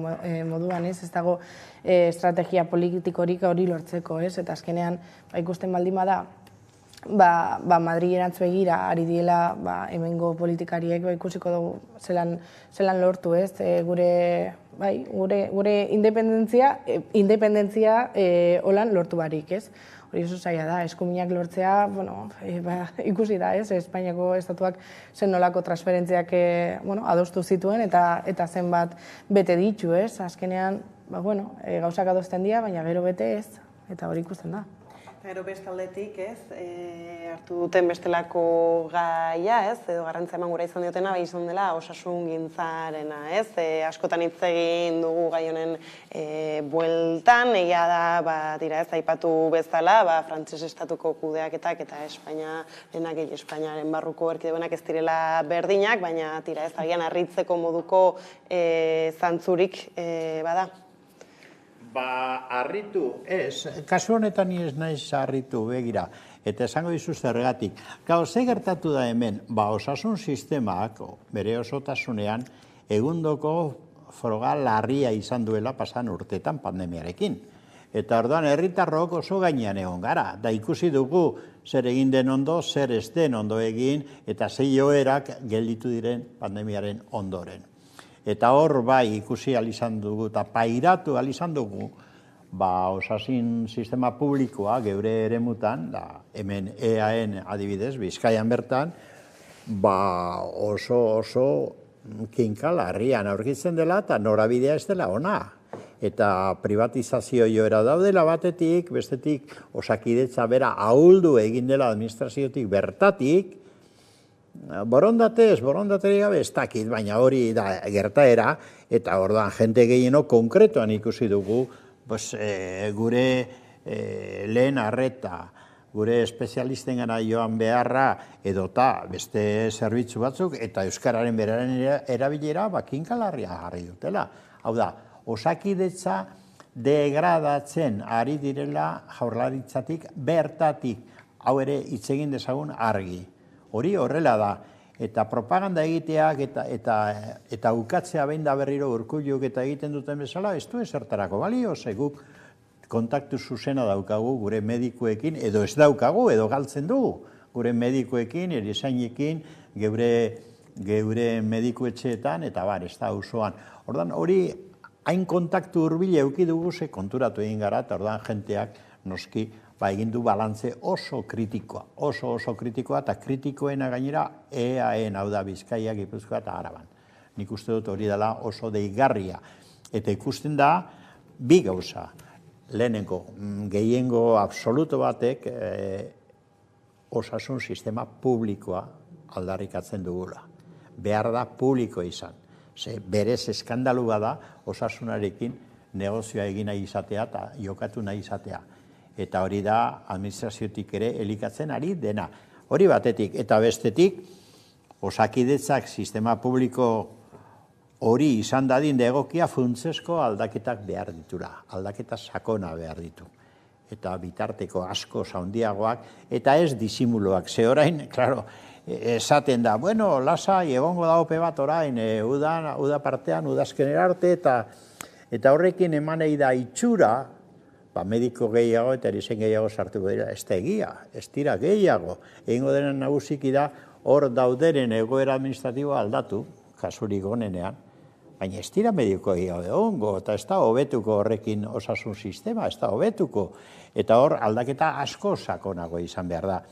moduan, ez dago estrategia politikorik hori lortzeko, ez? Eta azkenean, ikusten baldin bada, Madrilerantz begira ari diela hemengo politikariek ikusiko dugu zelan lortu, ez? Gure independentzia holan lortu barik, ez? Hori oso zaila da, eskuminak lortzea, ikusi da, ez? Espainiako estatuak zen nolako transferentziak adostu zituen eta zenbat bete ditu, ez? Azkenean, gauzak adosten dira, baina gero bete ez, eta hori ikusten da. Gero bestaldetik, ez, hartu duten bestelako gaia, ez, edo garrantzia eman gura izan diotena, izan dela osasun gintzarena, ez, askotan hitz egin dugu gai honen bueltan, egia da, dira ez, aipatu bezala, frantses estatuko kudeaketak eta Espainiarenak Espainiaren barruko erkidegoenak ez direla berdinak, baina tira ez, agian harritzeko moduko zantzurik bada. Harritu, ez, kasu honetan ez naiz harritu begira, eta esango dizu zergatik. Gau, ze gertatu da hemen, osasun sistemak, bere osotasunean, egundoko froga larria izan duela pasan urtetan pandemiarekin. Eta orduan herritarrok oso gainean egon gara, da ikusi dugu zer egin den ondo, zer ez den ondo egin, eta zei joerak gelditu diren pandemiaren ondoren. Eta hor ikusi izan dugu eta pairatu izan dugu osasun sistema publikoa geure eremutan, hemen EAN adibidez, Bizkaian bertan, oso kinka larrian aurkitzen dela eta norabidea ez dela ona. Eta privatizazio joera daudela batetik, bestetik Osakidetza bera ahuldu egin dela administraziotik bertatik, borondatez gabe ez dakit, baina hori da gertaera, eta orduan jente gehieno konkretuan ikusi dugu gure lehen arreta, gure espezialisten gana joan beharra edota beste zerbitzu batzuk, eta euskararen beraren erabilera kinkalarria jarri dutela. Hau da, Osakidetza degradatzen ari direla Jaurlaritzatik bertatik, hau ere hitz egin dezagun argi. Hori horrela da, eta propaganda egiteak eta ukatzea behin da berriro Urkulluk eta egiten duten bezala, ez du ezertarako balio, guk kontaktu zuzena daukagu gure medikuekin, edo ez daukagu, edo galtzen dugu, gure medikuekin, erizainekin, geure medikuetxeetan, eta ez da osoan. Ordan hori, hain kontaktu hurbila eduki dugu, ze konturatu egin gara, eta ordan jenteak noski, egin du balantze oso kritikoa, oso kritikoa, eta kritikoena gainera EAN, hau da Bizkaia, Gipuzkoa eta Araban. Nik uste dut hori dela oso deigarria. Eta ikusten da, bi gauza, lehenengo, gehiengo absoluto batek osasun sistema publikoa aldarrikatzen dugula. Behar da publiko izan. Berez eskandalua da osasunarekin negozioa egin nahi izatea eta jokatu nahi izatea. Eta hori da administraziotik ere elikatzen ari dena. Hori batetik eta bestetik, Osakidetzak sistema publiko hori izan dadin egokia funtsesko aldaketak behar ditura, aldaketa sakona behar ditu. Eta bitarteko asko handiagoak eta ez disimuloak. Ze orain, klaro, esaten da, lasai egongo da ope bat orain, uda partean, udazkenera arte, eta horrekin emanei da itxura, mediko gehiago eta erizen gehiago sartuko dira, ez da egia, ez dira gehiago. Egingo denen nagusiki da, hor dauderen egoera administratiboa aldatu, kasurik onenean, baina ez dira mediko gehiago egongo, eta ez da hobetuko horrekin osasun sistema, ez da hobetuko, eta hor aldaketa asko sakonago izan behar da.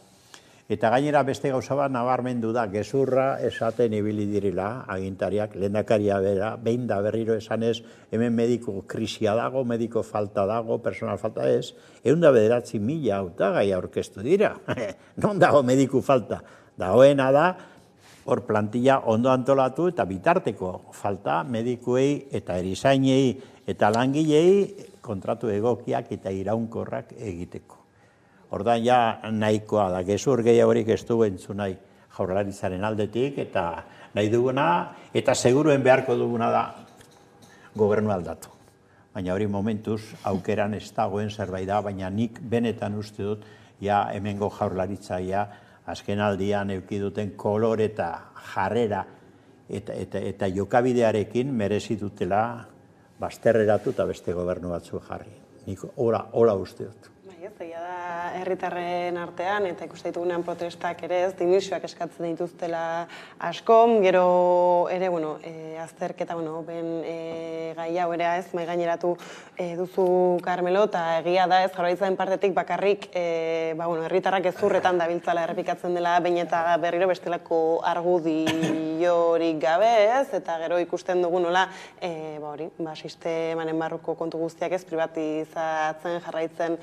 Eta gainera beste gauza bat nabarmendu da, gezurra esaten ibili direla agintariak, lehendakaria bera, behin da berriro esanez, hemen mediko krisia dago, mediko falta dago, personal falta ez, 109.000 hautagai aurkeztu dira. Non dago mediku falta? Dagoena da, hor plantilla ondo antolatu eta bitarteko falta medikuei eta erizainei eta langilei kontratu egokiak eta iraunkorrak egiteko. Ordan ja nahikoa da, gezur gehiagorik ez du entzun nahi Jaurlaritzaren aldetik, eta nahi duguna, eta seguruen beharko duguna da gobernu aldatu. Baina hori momentuz aukeran ez dagoen zerbait da, baina nik benetan uste dut, ja hemengo Jaurlaritza azken aldian eduki duten kolore eta jarrera eta jokabidearekin merezi dutela bazterreratu eta beste gobernu batzu jarri. Nik hola uste dut. Egia da herritarren artean eta ikuste ditugunean protestak ere ez, dimisioak eskatzen dituztela asko, gero ere, azterketa, ben gai hau ere ez, mai gaineratu duzu Carmelo, eta egia da ez, Jaurlaritzaren partetik bakarrik, herritarrak ezurretan dabiltzala errepikatzen dela, baina eta berriro bestelako argudiorik gabe ez, eta gero ikusten dugu nola, sistemanen barruko kontu guztiak ez, privatizatzen jarraitzen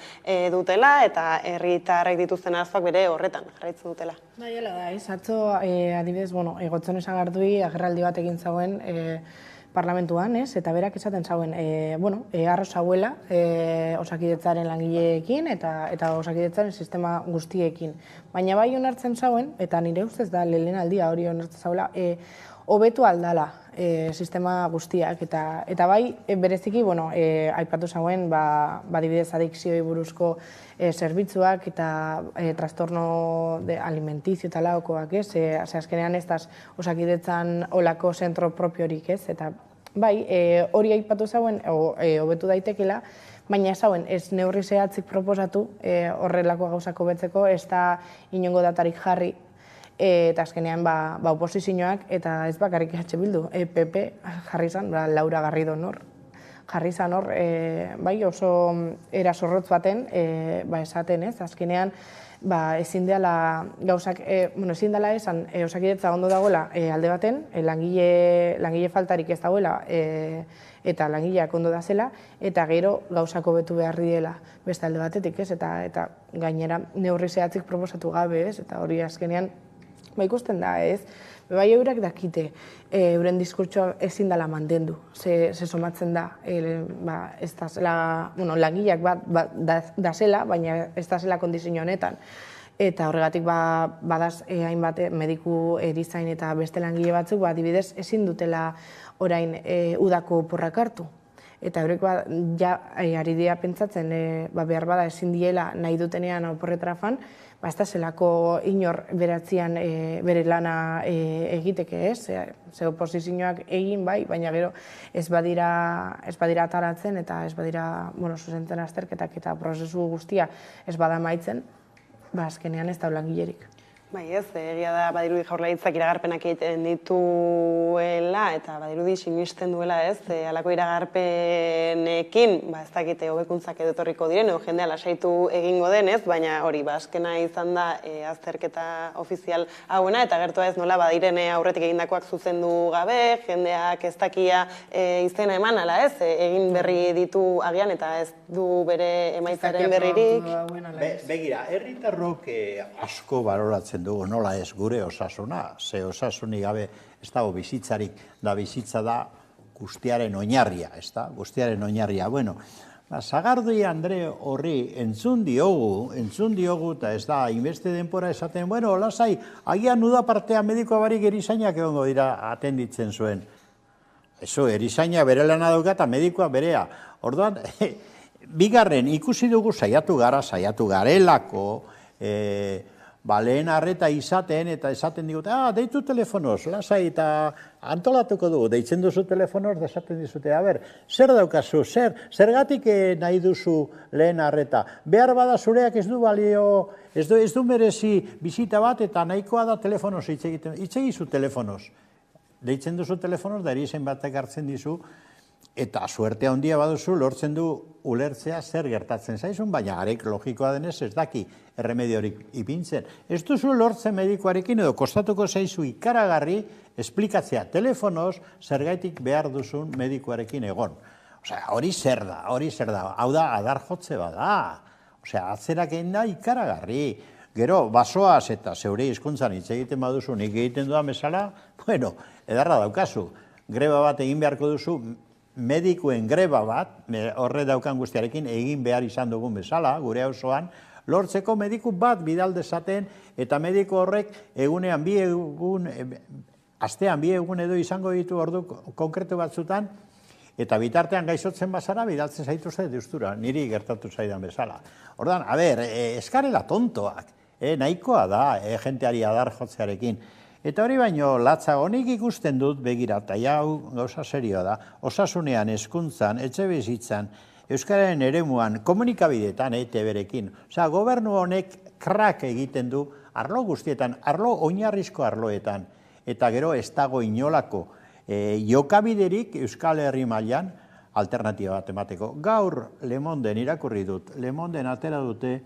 dutela eta herritarrek dituzten arazoak bere horretan jarraitzen dutela. Bai, hala da, atzo adibidez, Gotzone Sagardui agerraldi bat egin zauen parlamentuan, eta berak esaten zauen, arroz hauela Osakidetzaren langileekin eta Osakidetzaren sistema guztiekin. Baina bai onartzen zauen, eta nire ustez da lehen aldia hori onartzen zauela, hobetu aldala sistema guztiak, eta bai, bereziki, aipatu zauen, adibidez adikzioi buruzko zerbitzuak eta trastorno alimentizio eta laokoak, ez? Azkenean ez daz Osakidetzan olako zentro propiorik, ez? Eta bai, hori aipatu zauen, hobetu daitekela, baina zauen, ez neurri zehatzik proposatu horrelako gauzako betzeko, ez da inongo datarik jarri, eta azkenean oposizioak, eta ez bakarrik EH Bildu, PP jarri zan, Laura Garrido jarri zan hor, oso erasorrotz baten, esaten ez, azkenean ezin dela gauzak, ezin dela esan Osakidetza ondo dagoela alde baten, langile faltarik ez dagoela, eta langileak ondo da zela, eta gero gauzako betu behar diela beste alde batetik, ez, eta gainera neurri zehatzik proposatu gabe, ez, eta hori azkenean ikusten da, ez? Bai eurak dakite, euren diskurtsoa ezin dela mantendu, ze somatzen da, ez da zela, langileak da zela, baina ez da zela kondizio honetan. Eta horregatik badaz hainbat mediku erizain eta beste langile batzuk, adibidez, ezin dutela orain udako oporrak hartu. Eta eurek ari dira pentsatzen, behar bada ezin diela nahi dutenean oporretara fan, ez da zelako inor beratzean bere lana egiteke ez, ze oposizioak egin bai, baina gero ez badira ataratzen eta ez badira zuzentzen azterketak eta prozesu guztia ez bada maitzen, azkenean ez da langilerik. Bai ez, egia da badirudi Jaurlaritzak iragarpenak egiten dituela eta badirudi sinisten duela ez, halako iragarpenekin, ez dakite hobekuntzak edo etorriko diren, edo jendea lasaitu egingo denez, baina hori, azkena izan da azterketa ofizial hauena, eta gertua ez nola badiren aurretik egindakoak zuzendu gabe, jendeak ez dakia izena eman, ala ez, egin berri ditu agian eta ez du bere emaitzaren berririk. Begira, herritarrok asko baloratzen dugu, nola ez gure osasuna, ze osasunik gabe ez dago bizitzarik, da bizitza da guztiaren oinarria, ez da, guztiaren oinarria. Bueno, Sagardui Andre horri entzun diogu, eta ez da, inbeste denpora esaten, lasai, agian uda partea medikoa barik erizainak egongo dira atenditzen zuen. Eso, erizaina bere lana dauka eta medikoa berea. Orduan, bigarren, ikusi dugu saiatu garelako, lehen arreta izaten eta esaten digut, deitu telefonoz, lasai eta antolatuko dugu, deitzen duzu telefonoz, da esaten dizute, zer daukazu, zergatik nahi duzu lehen arreta, behar bada zureak ez du balio, ez du merezi bizita bat eta nahikoa da telefonoz hitz egizu telefonoz. Deitzen duzu telefonoz, da erizain batek hartzen dizu, eta suertea handia baduzu, lortzen du ulertzea zer gertatzen zaizun, baina garek logikoa denez ez daki erremediorik ipintzen. Ez duzu lortzen medikoarekin edo kostatuko zaizu ikaragarri esplikatzea telefonoz zergaitik behar duzun medikoarekin egon. Hori zer da, hau da adar jotze bada. Atzerak egin da ikaragarri. Gero, basoaz eta zeure hizkuntzan hitz egiten baduzu nik egiten dudan bezala, edarra daukazu. Greba bat egin beharko duzu, medikuen greba bat, horre daukan guztiarekin egin behar izan dugun bezala, gure osoan, lortzeko mediku bat bidal dezaten, eta mediku horrek egunean astean bi egun edo izango ditu ordu konkretu batzutan, eta bitartean gaizotzen bazara, bidaltzen zaituzte deustura, niri gertatu zaidan bezala. Ordan, eskarela tontoak, nahikoa da, jenteari adar jotzearekin. Eta hori baino latzago nik ikusten dut begira, eta hau gauza serioa da, osasunean, hezkuntzan, etxebizitzan, euskararen eremuan, komunikabideetan, ETB-rekin. Osea, gobernu honek krak egiten du arlo guztietan, arlo oinarrizko arloetan, eta gero ez dago inolako jokabiderik Euskal Herri mailan alternatiba bat emateko. Gaur Le Monden irakurri dut, Le Monden atera dute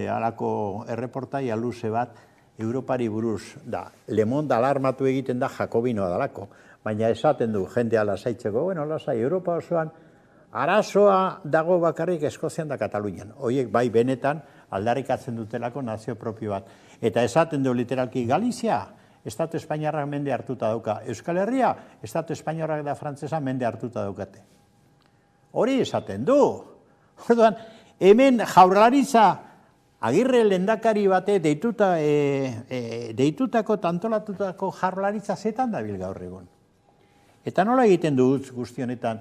halako erreportaia luze bat Europari buruz da. Le Monde alarmatu egiten da jakobinoa dalako, baina esaten du jendea lasaitzeko, bueno, lasai, Europa osoan arazoa dago bakarrik Eskozian da Katalunian. Horiek bai benetan aldarrikatzen dutelako nazio propio bat. Eta esaten du literalki Galizia, Estatu Espainiarrak mende hartuta dauka. Euskal Herria, Estatu Espainiarrak da frantzesa mende hartuta daukate. Hori esaten du. Orduan, hemen Jaurlaritza Agirre lehendakari bate deitutako, tantolatutako Jaurlaritza zetan dabil gaur egun. Eta nola egiten du guzti honetan,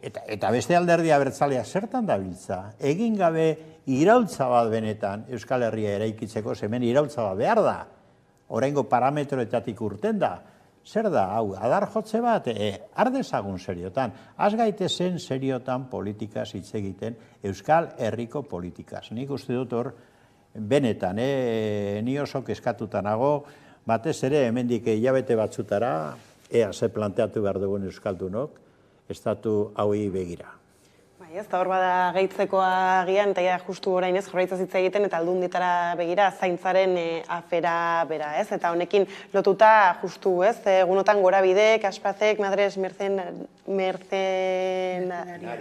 eta beste alderdi abertzalea zertan dabiltza, egin gabe iraultza bat benetan Euskal Herria eraikitzeko, hemen iraultza bat behar da, oraingo parametroetatik urten da, zer da, hau, adar jotze bat, ardezagun seriotan, az gaitezen seriotan politikaz hitz egiten, Euskal Herriko politikaz. Nik uste dut hor, benetan, ni oso kezkatuta nago, batez ere, hemendik hilabete batzutara, ea ze planteatu behar dugun Euskaldunok, estatu hauei begira. Ez da hor bada gehitzeko agian, eta justu orain ez jorraitza hitz egiten eta aldunditara begira zaintzaren afera bera, ez? Eta honekin lotuta justu, ez? Egunotan Gorabidek, Aspazek, Madres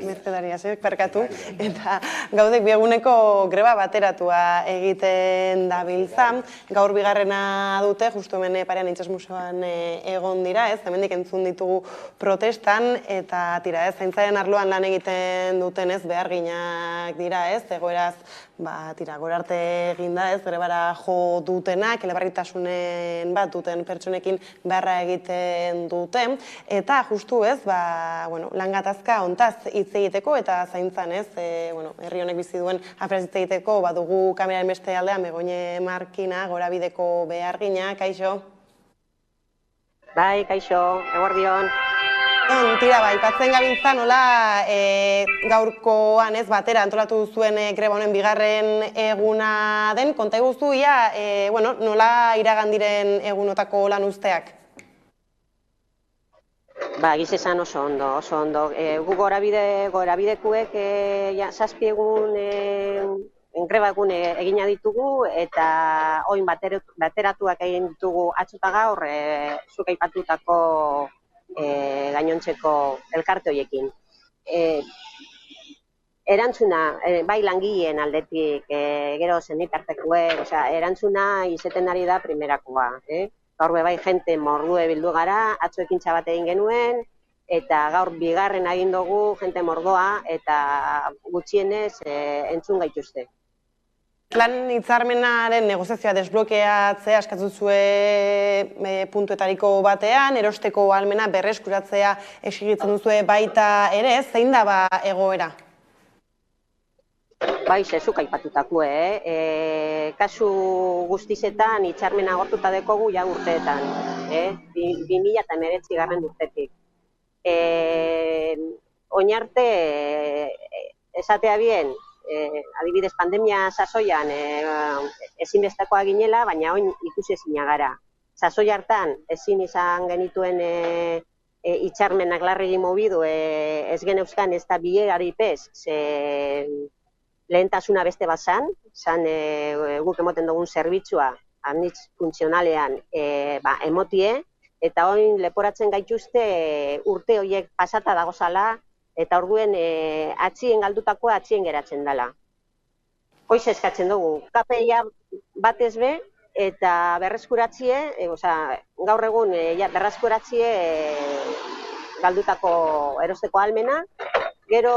Mercedariasek, perkatu, eta gaudek bieguneko greba bateratua egiten dabiltza. Gaur bigarrena dute, justu hemen parean Itxas Museoan egon dira, ez? Hemendik entzun ditugu protestan, eta tira, ez? Zaintzaren arloan lan egiten duten ez, beharginak dira ez, egoeraz, tira, gorarte eginda ez, grebara jo dutenak, elebarritasunen bat duten pertsonekin beharra egiten duten, eta justu ez, lan gatazka ontaz hitz egiteko eta zaintzan ez, herri honek bizi duen aferaz hitz egiteko, badugu kameraren beste aldean, Begoñe Markina, Gorabideko behargina, kaixo? Bai, kaixo, eguerdion. Tira, ipatzen gabiltza nola gaurkoan ez batera antolatu duzuen greba honen bigarren eguna den, konta iguzu ia, nola iragan diren egunotako lan usteak? Gizesan oso ondo, oso ondo. Gu gorabidekuek zazpi egun greba egun egina ditugu eta oin bateratuak egin ditugu atzuta gaur zuk aipatutako gainontzeko elkarte horiekin. Erantzuna, bai langileen aldetik, gero senitartekuek, erantzuna izeten ari da primerakoa. Gaur bai jente mordue bildu gara, atzo ekintza bat egin genuen, eta gaur bigarren egin dugu jente mordoa eta gutxienez entzun gaituzte. Lan hitzarmenaren negoziazioa desblokeatzea askatzen zuen puntuetariko batean, erosteko ahalmena berreskuratzea exigitzen duzue baita ere, zein da egoera? Bai, zezuk aipatutako, kasu guztizetan hitzarmena agortuta dekogu ja urteetan, 2019 garren urtetik. Oinarte, esatea bien, adibidez, pandemia sasoian ezinbestekoa ginela, baina oin ikusi ezina gara. Sasoi hartan ezin izan genituen hitzarmenak larregi mobidu ez geneuzkan ez da bilegari pez, lehentasuna beste bat zan guk emoten dugun zerbitzua anitz funtzionalean emotie, eta oin leporatzen gaituzte urte horiek pasata dagozala, eta orduen atxien galdutakoa atxien geratzen dela. Hoiz eskatzen dugu, KPI batez be, eta berreskuratzie, gaur egun berreskuratzie galdutako erosteko ahalmena, gero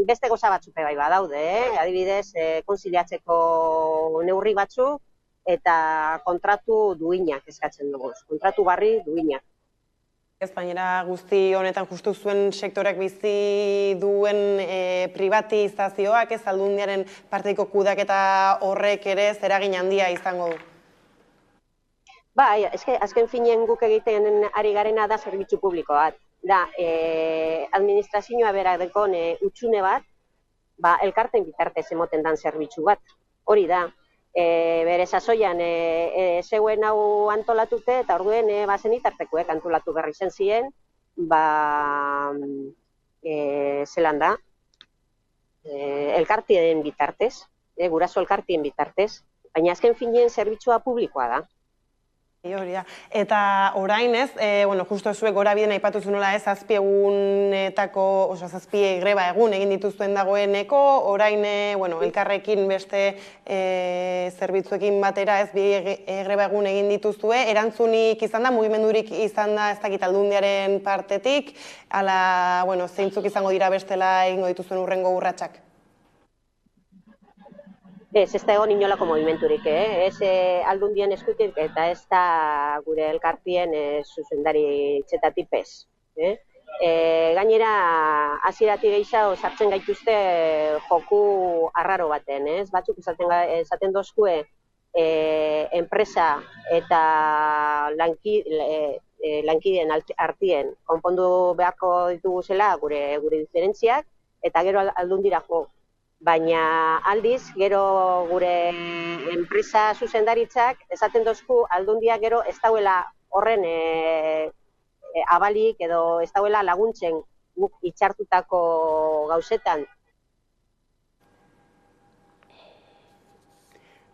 beste goza batzupe bai badaude, adibidez, konziliatzeko neurri batzuk, eta kontratu duinak eskatzen dugu, kontratu barri duinak. Espainiara guzti honetan justu zuen sektoreak bizi duen privatizazioak ez Aldundiaren parteiko kudeaketa horrek ere zeragin handia izango du? Bai, azken finean guk egiten ari garena da zerbitzu publiko bat. Da, administrazioa bera dekon utxune bat, elkarten bitartez emoten dan zerbitzu bat. Hori da, bere sasoian zeuen hau antolatute eta orduen bazen itartekuek antolatu berri zen ziren, zelan da, elkartien bitartez, guraso elkartien bitartez, baina azken finean zerbitzua publikoa da. Eta orain ez, justo zuek gorabideen aipatu zunola ez, zazpi greba egun egin dituzuen dagoeneko, orain elkarrekin beste zerbitzuekin batera ez, bi greba egun egin dituzue, erantzunik izan da, mugimendurik izan da ez dakit Aldundiaren partetik, ala, zeintzuk izango dira bestela egingo dituzuen urrengo urratsak? Ez da egon inolako movimenturik, ez Aldundien eskutik eta ez da gure elkartien zuzendari txetatipez. Gainera, hasieratik gehiago sartzen gaituzte joku arraro baten, ez? Batzuk esaten dozkue enpresa eta lankideen artien konpondu beharko ditugu zela gure diferentziak eta gero Aldundira jo. Baina aldiz, gero gure enpresa zuzendaritzak esaten dozku Aldundia gero ez dauela horren abalik edo ez dauela laguntzen guk itxartutako gauzetan.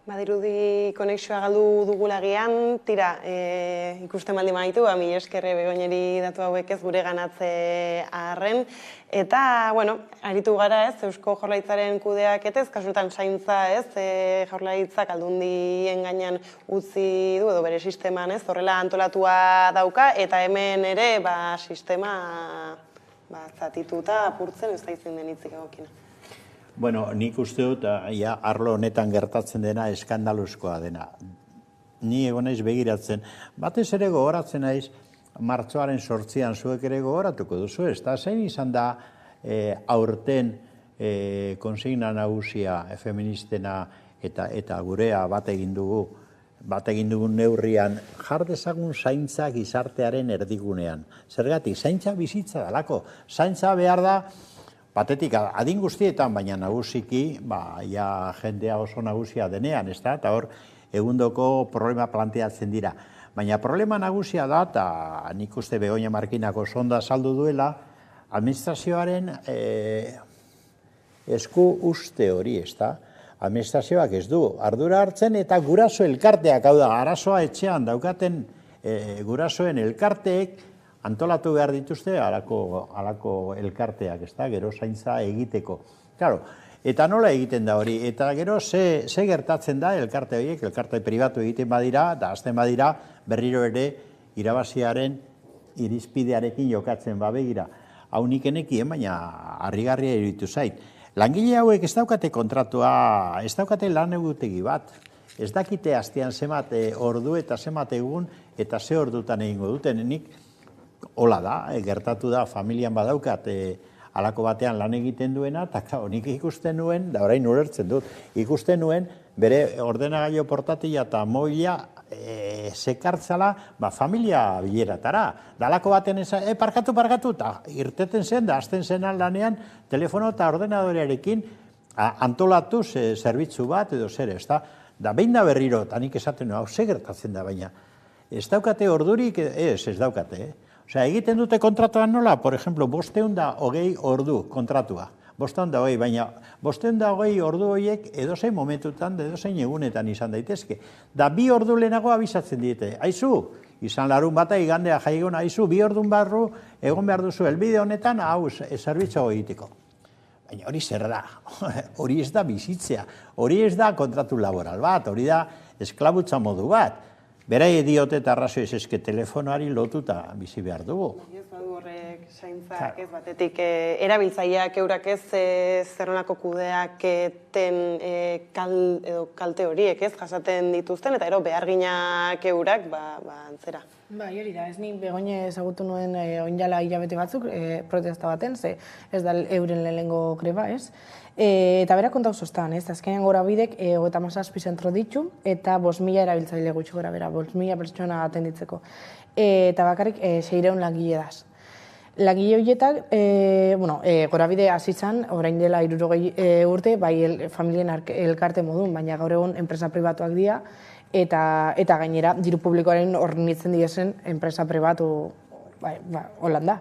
Badirudi konexioa galdu dugulagian, tira, ikusten baldin baitu, mila esker Begoñeri datu hauek ez gure ganatze arren. Eta, aritu gara ez, Eusko Jaurlaritzaren kudeaketez, kasunetan zaintza ez, Jaurlaritzak Aldundien gainean utzi du, edo bere sisteman ez, horrela antolatua dauka, eta hemen ere, sistema zatituta apurtzen ez da izin den hitzik egokina. Bueno, nik uste dut, arlo honetan gertatzen dena eskandaluzkoa dena. Ni egonaiz begiratzen, batez ere gogoratzen naiz, martxoaren 8an zuek ere gogoratuko duzu, ez da, zein izan da aurten konsigna nagusia feministena eta gurea bat egin dugun neurrian, jar dezagun zaintza gizartearen erdigunean. Zergatik, zaintza bizitza dalako, zaintza behar da, batetik, adin guztietan, baina nagusiki, jendea oso nagusia denean, ez da, eta hor, egundoko problema planteatzen dira. Baina problema nagusia da, eta nik uste Begoña Markinako sonda saldu duela, administrazioaren esku uste hori, ez da. Administrazioak ez du ardura hartzen, eta guraso elkarteak, hau da, arazoa etxean daukaten gurasoen elkarteek, antolatu behar dituzte halako elkarteak, ez da, gero zaintza egiteko. Claro, eta nola egiten da hori, eta gero ze gertatzen da elkarte horiek, elkarte pribatu egiten badira, eta azten badira, berriro ere irabaziaren irizpidearekin jokatzen babegira. Hau nik enekien, baina harrigarria iruditu zait. Langile hauek ez daukate kontratua, ez daukate lan egutegi bat. Ez dakite astean zemate ordu eta zemate egun, eta ze ordutan egingo duten. Nik hola da, gertatu da, familian badaukat, halako batean lan egiten duena, eta nik ikusten nuen, da orain ulertzen dut, ikusten nuen, bere ordenagailu portatila eta mobila sekartzala familia bileratara. Dalako baten parkatu, eta irteten zen, da azten zenan lanean, telefono eta ordenadorearekin antolatu zerbitzu bat edo zer, ez da. Da behin da berriro, eta nik esaten hau, ze gertatzen da, baina ez daukate ordurik, ez daukate, Osea, egiten dute kontratuan nola, por ejemplo, 520 ordu kontratua. 520, baina 520 ordu horiek edozein momentutan, edozein egunetan izan daitezke. Da 2 ordu lehenago abisatzen diete. Aizu, izan larun bata igandea jaigun, aizu, 2 ordun barru egon behar duzu elbide honetan, hau, zerbitzu egiteko. Baina hori zer da, hori ez da bizitzea, hori ez da kontratu laboral bat, hori da esklabutza modu bat. Berai diote eta arrazoiz eske telefonoari lotuta bizi behar dugu. Ez badu horrek zaintzak, ez batetik, erabiltzaileak eurak ez zerronako kudeaketen kalte horiek ez jasaten dituzten, eta beharginak eurak, antzera. Bai, hori da, ez ni Begoña ezagutu nuen oinjala hilabete batzuk protesta baten, ze ez da euren lehenengo greba, ez? Eta bera kontau zoztan, ez? Azkenean gora bidek 57 zentro ditu eta 5.000 erabiltzaile gutxi gora bera, 5.000 pertsona atenditzeko. Eta bakarrik 600 langile daz. Langile horietak, gora bide hasitzan, orain dela 60 urte, bai familien elkarte modun, baina gaur egun enpresa pribatuak dira, eta gainera, diru publikoaren hornitzen diezen enpresa pribatu Holanda.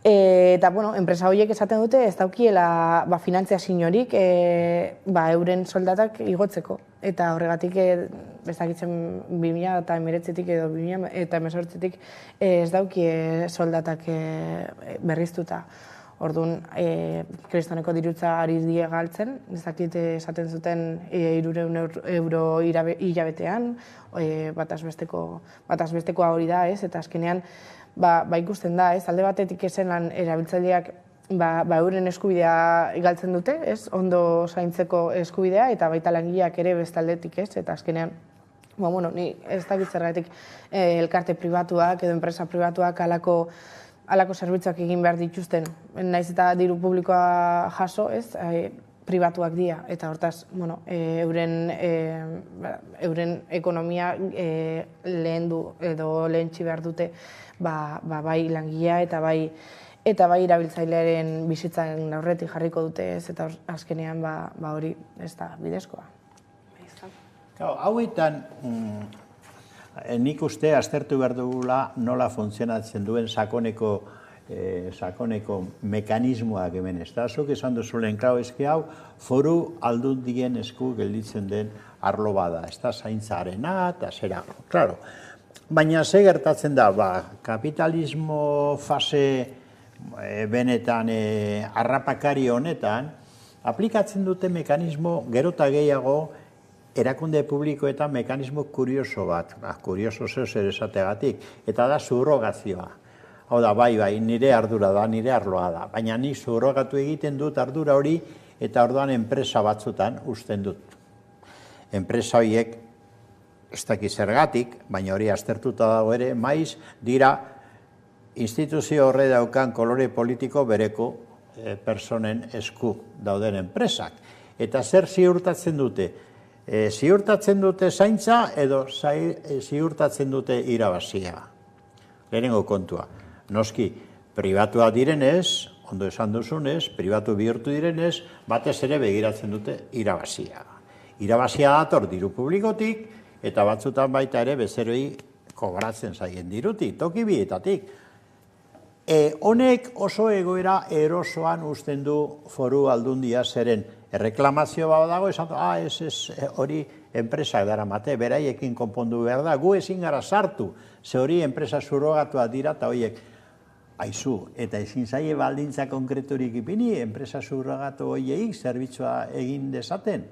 Eta, enpresa horiek esaten dute ez daukiela finantziaziorik euren soldatak igotzeko. Eta horregatik, ez dakitzen 2019-tik edo 2018-tik ez daukie soldatak berriztuta. Orduan, kristoneko dirutza ari die galtzen, ez dakit esaten zuten 300 euro hilabetean, batazbestekoa hori da, ez? Eta azkenean, ikusten da, ez? Alde batetik ezenan erabiltzaileak euren eskubidea galtzen dute, ez? Ondo zaintzeko eskubidea, eta baita langileak ere bestaldetik, ez? Eta azkenean, ni ez dakit zergatik elkarte pribatuak edo enpresa pribatuak halako zerbitzuak egin behar dituzten, naiz eta diru publikoa jaso, ez, pribatuak dira, eta hortaz, euren ekonomia lehendu edo lehentsi behar dute, bai langilea eta bai erabiltzailearen bizitzaren aurretik jarriko dute, ez, eta azkenean hori ez da bidezkoa. Hauetan, nik uste aztertu behar dugula nola funtzionatzen duen sakoneko mekanismoak hemen. Ez da, zuk esan duzulen, eski hau, foru aldundien esku gelditzen den arlo bada. Ez da, zaintzarena eta zera. Claro. Baina ze gertatzen da, kapitalismo fase benetan harrapakari honetan, aplikatzen dute mekanismo gero eta gehiago erakunde publikoetan mekanismo kurioso bat, kurioso zer esategatik, eta da subrogazioa. Hau da, bai, nire ardura da, nire arloa da, baina ni subrogatu egiten dut ardura hori, eta orduan enpresa batzutan usten dut. Enpresa horiek, ez dakiz zergatik, baina hori aztertuta dago ere, maiz dira instituzio horre daukan kolore politiko bereko personen esku dauden enpresak. Eta zer ziurtatzen dute? Ziurtatzen dute zaintza edo ziurtatzen dute irabazia. Lehenengo kontua. Noski, pribatua direnez, ondo esan duzunez, pribatu bihurtu direnez, batez ere begiratzen dute irabazia. Irabazia dator diru publikotik, eta batzutan baita ere bezeroi kobratzen zaien dirutik, toki bietatik. Honek oso egoera erosoan usten du foru aldundia zeren erreklamazio dago, esan hori enpresak dara mate, beraiekin konpondu behar da, gu ezin gara sartu, ze hori enpresa surrogatua dira eta horiek, aizu, eta ezin zaie baldintza konkreturik ipini, enpresa surrogatu horiek zerbitzua egin dezaten.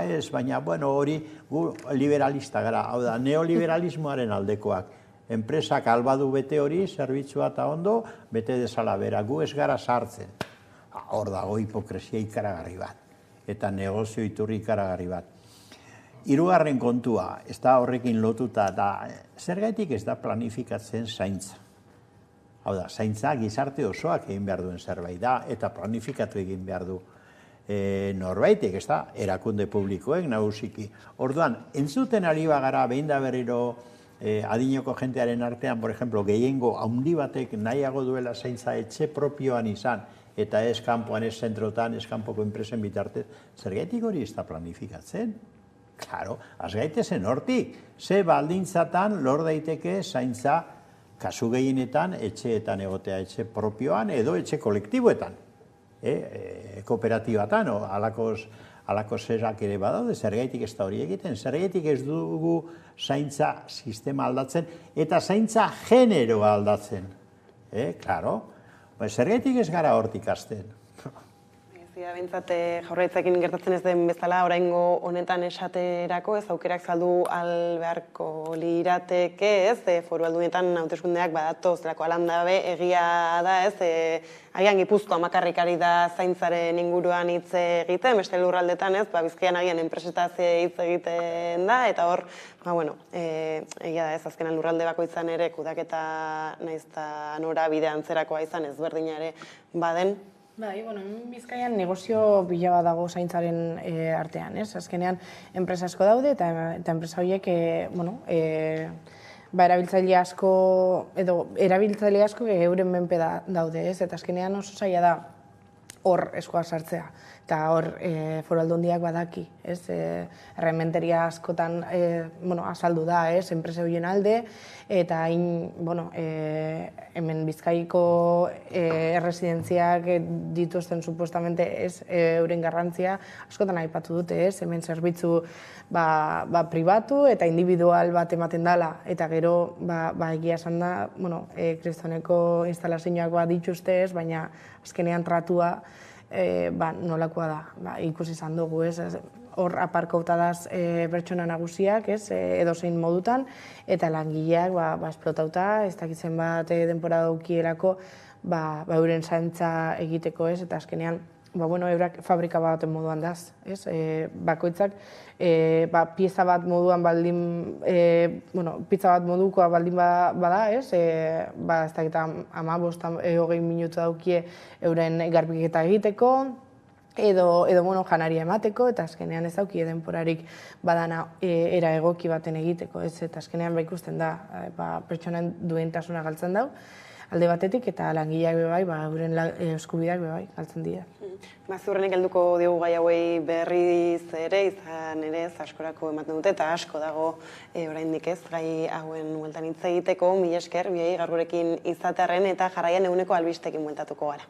Ez, baina, hori gu liberalista gara, hau da, neoliberalismoaren aldekoak. Enpresak albadu bete hori, zerbitzua eta ondo, bete dezala bera, gu ez gara sartzen. Hor dago hipokresia ikaragarri bat, eta negozio iturri ikaragarri bat. Hirugarren kontua, ez da horrekin lotuta, da zergaitik ez da planifikatzen zaintza. Hau da, zaintza gizarte osoak egin behar duen zerbait da, eta planifikatu egin behar du norbaitek, ez da, erakunde publikoek nagusiki. Orduan, entzuten ari bagara, behin da berriro adinoko jentearen artean, por ejemplo, gehiengo handi batek nahiago duela zaintza etxe propioan izan, eta ez kanpoan, ez zentrotan, ez kanpoko enpresen bitartez, zergaitik hori ez da planifikatzen? Claro, az gaitezen hortik, ze baldintzatan lor daiteke zaintza kasu gehienetan etxeetan egotea, etxe propioan edo etxe kolektiboetan, kooperatibatan, halako zerak ere badaude, zergaitik ez da hori egiten, zergaitik ez dugu zaintza sistema aldatzen, eta zaintza generoa aldatzen. Claro, zergaitik ez gara hortik hasten. Zia bintzat jaurlaritzarekin gertatzen ez den bezala oraingo honetan esaterako ez aukerak saldu albeharko lirateke ez foru aldunetan hauteskundeak badatoz zelako alandabe egia da ez agian Gipuzkoa makarrik ari da zaintzaren inguruan hitz egiten, beste lurraldetan ez Bizkaian agian enpresetaz hitz egiten da eta hor egia da ez azkenan lurralde bakoitzan ere kudaketa naiz ta norabide antzerakoa izan ezberdina ere baden. Bai, Bizkaian negozio bila bat dago zaintzaren artean, ez? Azkenean, enpresa asko daude eta enpresa horiek, erabiltzaile asko euren menpe daude, ez? Eta azkenean oso zaila da hor eskoa sartzea. Eta hor foru aldundiak badaki, ez? Errementeria askotan azaldu da, ez? Enpresa horien alde, eta hemen Bizkaiko erresidentziak dituzten supuestamente ez euren garrantzia askotan aipatu dute, ez? Hemen zerbitzu pribatu eta individual bat ematen dela, eta gero egia esan da, kristoneko instalazioak bat dituzte, ez? Baina azkenean tratua nolakoa da, ikusi izan dugu, ez? Hor aparkautadaz pertsona nagusiak, ez? Edozein modutan, eta langileak esplotauta, ez dakitzen bat denbora daukielako euren zaintza egiteko, ez? Eta azkenean, eurak fabrika baten moduan daz, ez? Bakoitzak, pieza bat moduan baldin, pizza bat modukoa baldin bada, ez? Ez dakita 15-20 minutu daukie euren garbiketa egiteko, edo janaria emateko, eta azkenean ez daukie denporarik badana era egoki baten egiteko, ez? Eta azkenean ikusten da, pertsonen duintasuna galtzen dau, alde batetik, eta langileak euren eskubideak galtzen dira. Ziurrenik helduko diogu gai hauei berriz ere, izan ere askorako ematen dute, eta asko dago oraindik ez, gai hauen bueltan hitz egiteko, mila esker, biei gaur gurekin izatearren, eta jarraian eguneko albistekin bueltatuko gara.